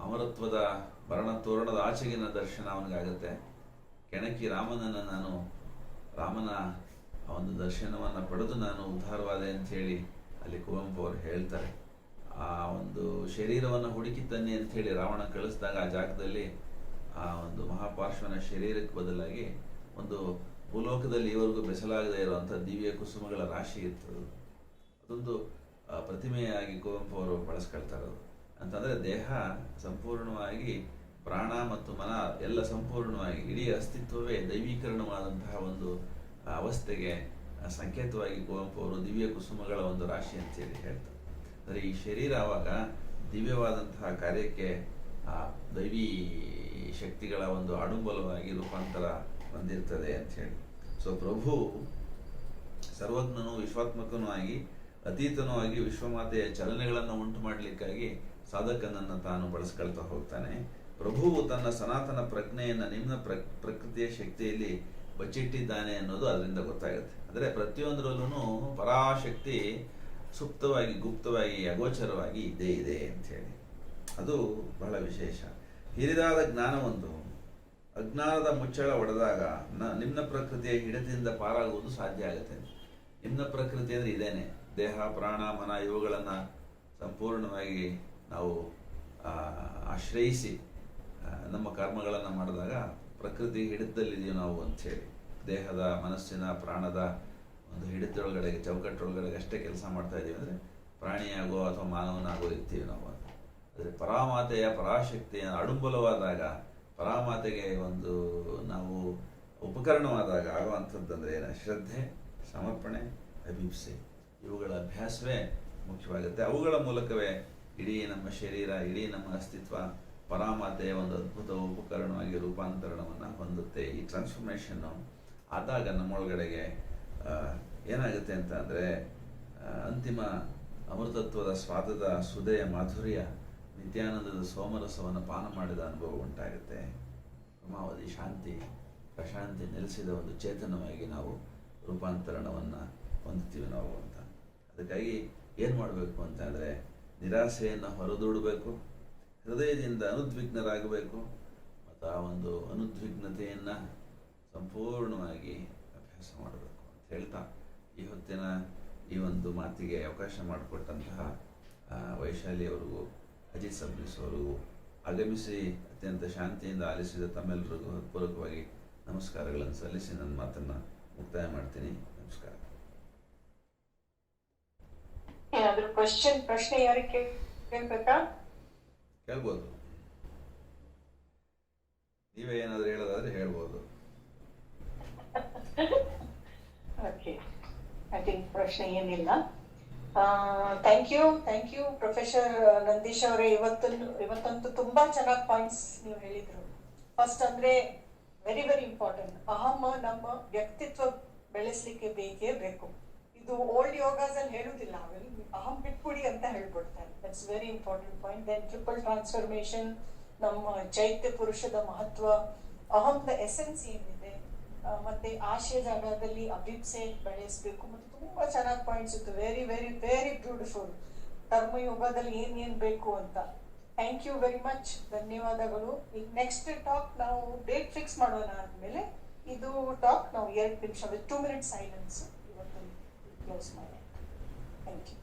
ಅಮರತ್ವದ ಭರಣ ತೋರಣದ ಆಚೆಗಿನ ದರ್ಶನ ಅವನಿಗಾಗುತ್ತೆ. ಕೆಣಕಿ ರಾಮನ ಒಂದು ದರ್ಶನವನ್ನು ಪಡೆದು ನಾನು ಉದ್ಧಾರವಾದೆ ಅಂಥೇಳಿ ಅಲ್ಲಿ ಕುವೆಂಪು ಅವರು ಹೇಳ್ತಾರೆ. ಆ ಒಂದು ಶರೀರವನ್ನು ಹುಡುಕಿ ತನ್ನಿ ಅಂಥೇಳಿ ರಾವಣ ಕಳಿಸಿದಾಗ ಆ ಜಾಗದಲ್ಲಿ ಆ ಒಂದು ಮಹಾಪಾರ್ಶ್ವನ ಶರೀರಕ್ಕೆ ಬದಲಾಗಿ ಒಂದು ಭೂಲೋಕದಲ್ಲಿ ಇವರೆಗೂ ಬೆಸಲಾಗದೇ ಇರುವಂಥ ದಿವ್ಯ ಕುಸುಮಗಳ ರಾಶಿ ಇರ್ತದೆ. ಅದೊಂದು ಪ್ರತಿಮೆಯಾಗಿ ಕುವೆಂಪು ಅವರು ಬಳಸ್ಕೊಳ್ತಾರೆ. ಅಂತಂದರೆ ದೇಹ ಸಂಪೂರ್ಣವಾಗಿ, ಪ್ರಾಣ ಮತ್ತು ಮನ ಎಲ್ಲ ಸಂಪೂರ್ಣವಾಗಿ, ಇಡೀ ಅಸ್ತಿತ್ವವೇ ದೈವೀಕರಣವಾದಂತಹ ಒಂದು ಅವಸ್ಥೆಗೆ ಸಂಕೇತವಾಗಿ ಕುವೆಂಪು ಅವರು ದಿವ್ಯ ಕುಸುಮಗಳ ಒಂದು ರಾಶಿ ಅಂತೇಳಿ ಹೇಳ್ತಾರೆ. ಅಂದರೆ ಈ ಶರೀರ ಆವಾಗ ದಿವ್ಯವಾದಂತಹ ಕಾರ್ಯಕ್ಕೆ ಆ ದೈವೀ ಶಕ್ತಿಗಳ ಒಂದು ಆಡುಂಬಲವಾಗಿ ರೂಪಾಂತರ ಹೊಂದಿರ್ತದೆ ಅಂಥೇಳಿ. ಸೊ ಪ್ರಭು ಸರ್ವಜ್ಞನೂ ವಿಶ್ವಾತ್ಮಕನೂ ಆಗಿ, ಅತೀತನೂ ಆಗಿ ವಿಶ್ವಮಾತೆಯ ಚಲನೆಗಳನ್ನು ಉಂಟು ಮಾಡಲಿಕ್ಕಾಗಿ ಸಾಧಕನನ್ನು ತಾನು ಬಳಸ್ಕೊಳ್ತಾ ಹೋಗ್ತಾನೆ. ಪ್ರಭುವು ತನ್ನ ಸನಾತನ ಪ್ರಜ್ಞೆಯನ್ನು ನಿಮ್ನ ಪ್ರಕೃತಿಯ ಶಕ್ತಿಯಲ್ಲಿ ಬಚ್ಚಿಟ್ಟಿದ್ದಾನೆ ಅನ್ನೋದು ಅದರಿಂದ ಗೊತ್ತಾಗುತ್ತೆ. ಅಂದರೆ ಪ್ರತಿಯೊಂದರಲ್ಲೂ ಪರಾಶಕ್ತಿ ಸುಪ್ತವಾಗಿ, ಗುಪ್ತವಾಗಿ, ಅಗೋಚರವಾಗಿ ಇದ್ದೇ ಇದೆ ಅಂಥೇಳಿ. ಅದು ಬಹಳ ವಿಶೇಷ. ಹಿರಿದಾದ ಜ್ಞಾನವೊಂದು ಅಜ್ಞಾನದ ಮುಚ್ಚಳ ಒಡೆದಾಗ ನಿಮ್ನ ಪ್ರಕೃತಿಯ ಹಿಡಿತದಿಂದ ಪಾರಾಗುವುದು ಸಾಧ್ಯ ಆಗುತ್ತೆ. ನಿಮ್ನ ಪ್ರಕೃತಿ ಅಂದರೆ ಇದೇನೆ, ದೇಹ, ಪ್ರಾಣ, ಮನ ಇವುಗಳನ್ನು ಸಂಪೂರ್ಣವಾಗಿ ನಾವು ಆಶ್ರಯಿಸಿ ನಮ್ಮ ಕರ್ಮಗಳನ್ನು ಮಾಡಿದಾಗ ಪ್ರಕೃತಿ ಹಿಡಿತದಲ್ಲಿದೆಯೋ ನಾವು ಅಂಥೇಳಿ. ದೇಹದ, ಮನಸ್ಸಿನ, ಪ್ರಾಣದ ಒಂದು ಹಿಡಿತದೊಳಗಡೆ, ಚೌಕಟ್ಟೊಳಗಡೆ ಅಷ್ಟೇ ಕೆಲಸ ಮಾಡ್ತಾ ಇದ್ದೀವಿ ಅಂದರೆ ಪ್ರಾಣಿಯಾಗೋ ಅಥವಾ ಮಾನವನಾಗೋ ಇರ್ತೀವಿ ನಾವು. ಆದರೆ ಪರಾಮಾತೆಯ ಪರಾಶಕ್ತಿಯ ಅಡುಂಬಲವಾದಾಗ, ಪರಾಮಾತೆಗೆ ಒಂದು ನಾವು ಉಪಕರಣವಾದಾಗ ಆಗುವಂಥದ್ದಂದರೆ ಏನು? ಶ್ರದ್ಧೆ, ಸಮರ್ಪಣೆ, ಅಭಿಪ್ಸೆ, ಇವುಗಳ ಅಭ್ಯಾಸವೇ ಮುಖ್ಯವಾಗುತ್ತೆ. ಅವುಗಳ ಮೂಲಕವೇ ಇಡೀ ನಮ್ಮ ಶರೀರ, ಇಡೀ ನಮ್ಮ ಅಸ್ತಿತ್ವ ಪರಾಮಾತೆಯ ಒಂದು ಅದ್ಭುತ ಉಪಕರಣವಾಗಿ ರೂಪಾಂತರಣವನ್ನು ಹೊಂದುತ್ತೆ. ಈ ಟ್ರಾನ್ಸ್ಫಾರ್ಮೇಷನ್ನು ಆದಾಗ ನಮ್ಮೊಳಗಡೆಗೆ ಏನಾಗುತ್ತೆ ಅಂತ ಅಂದರೆ ಅಂತಿಮ ಅಮೃತತ್ವದ ಸ್ವಾದದ ಸುದೆಯ ಮಾಧುರ್ಯ, ನಿತ್ಯಾನಂದದ ಸೋಮರಸವನ್ನು ಪಾನ ಮಾಡಿದ ಅನುಭವ ಉಂಟಾಗುತ್ತೆ. ಪರಮಾವಧಿ ಶಾಂತಿ, ಪ್ರಶಾಂತಿ ನೆಲೆಸಿದ ಒಂದು ಚೇತನವಾಗಿ ನಾವು ರೂಪಾಂತರಣವನ್ನು ಹೊಂದುತ್ತೀವಿ ನಾವು ಅಂತ. ಅದಕ್ಕಾಗಿ ಏನು ಮಾಡಬೇಕು ಅಂತಂದರೆ ನಿರಾಸೆಯನ್ನು ಹೊರದೂಡಬೇಕು, ಹೃದಯದಿಂದ ಅನುದ್ವಿಗ್ನರಾಗಬೇಕು, ಮತ್ತು ಆ ಒಂದು ಅನುದ್ವಿಗ್ನತೆಯನ್ನು ಸಂಪೂರ್ಣವಾಗಿ ಅಭ್ಯಾಸ ಮಾಡಬೇಕು ಅಂತ ಹೇಳ್ತಾ ಈ ಹೊತ್ತಿನ ಈ ಒಂದು ಮಾತಿಗೆ ಅವಕಾಶ ಮಾಡಿಕೊಟ್ಟಂತಹ ವೈಶಾಲಿ ಅವರಿಗೂ, ಅಜಿತ್ ಸಬ್ರಿಸ್ ಅವರಿಗೂ, ಆಗಮಿಸಿ ಅತ್ಯಂತ ಶಾಂತಿಯಿಂದ ಆಲಿಸಿದ ತಮ್ಮೆಲ್ಲರಿಗೂ ಹೃತ್ಪೂರ್ವಕವಾಗಿ ನಮಸ್ಕಾರಗಳನ್ನು ಸಲ್ಲಿಸಿ ನನ್ನ ಮಾತನ್ನು ಮುಕ್ತಾಯ ಮಾಡ್ತೀನಿ. ನಮಸ್ಕಾರ. ಏನಾದರೂ ಪ್ರಶ್ನೆ ಯಾರಿಗೆ ಕೇಳ್ಬೇಕಾ? ಕೇಳ್ಬೋದು. ನೀವೇ ಏನಾದರೂ ಹೇಳೋದಾದ್ರೆ ಹೇಳ್ಬೋದು. ಓಕೆ, ಐ ಥಿಂಕ್ ಪ್ರಶ್ನೆ ಏನಿಲ್ಲ. ಥ್ಯಾಂಕ್ ಯು ಪ್ರೊಫೆಸರ್ ನಂದೀಶ್ ಅವರೇ. ಇವತ್ತಂತೂ ತುಂಬಾ ಚೆನ್ನಾಗಿ ಪಾಯಿಂಟ್ಸ್ ನೀವು ಹೇಳಿದ್ರು. ಫಸ್ಟ್ ಅಂದ್ರೆ ವೆರಿ ಇಂಪಾರ್ಟೆಂಟ್, ಅಹಂ ನಮ್ಮ ವ್ಯಕ್ತಿತ್ವ ಬೆಳೆಸ್ಲಿಕ್ಕೆ ಬೇಕೇ ಬೇಕು. ಇದು ಓಲ್ಡ್ ಯೋಗಾಸ್ ಅಲ್ಲಿ ಹೇಳುದಿಲ್ಲ, ಅಹಂ ಬಿಟ್ಬಿಡಿ ಅಂತ ಹೇಳ್ಬಿಡ್ತಾರೆ. That's very important point. Then triple transformation, ನಮ್ಮ ಚೈತ್ಯ ಪುರುಷದ ಮಹತ್ವ, ಅಹಂದ ಎಸೆನ್ಸ್ ಏನಿದೆ, ಮತ್ತೆ ಆಶಯ ಜಾಗದಲ್ಲಿ ಅಭಿಪ್ಸೆ ಬೆಳೆಸಬೇಕು. ಮತ್ತೆ ತುಂಬಾ ಚೆನ್ನಾಗಿ ಪಾಯಿಂಟ್ಸ್ ಇತ್ತು. Very beautiful. ಕರ್ಮಯೋಗದಲ್ಲಿ ಏನ್ ಬೇಕು ಅಂತ. ಥ್ಯಾಂಕ್ ಯು ವೆರಿ ಮಚ್, ಧನ್ಯವಾದಗಳು. ಈಗ ನೆಕ್ಸ್ಟ್ ಟಾಕ್ ನಾವು ಡೇಟ್ ಫಿಕ್ಸ್ ಮಾಡೋಣ ಆದ್ಮೇಲೆ ಇದು ಇದು ಟಾಕ್ ನಾವು 2 ನಿಮಿಷ 2 minutes ಸೈಲೆನ್ಸ್ ಇವತ್ತು ಕ್ಲೋಸ್ ಮಾಡೋಣ. Thank you.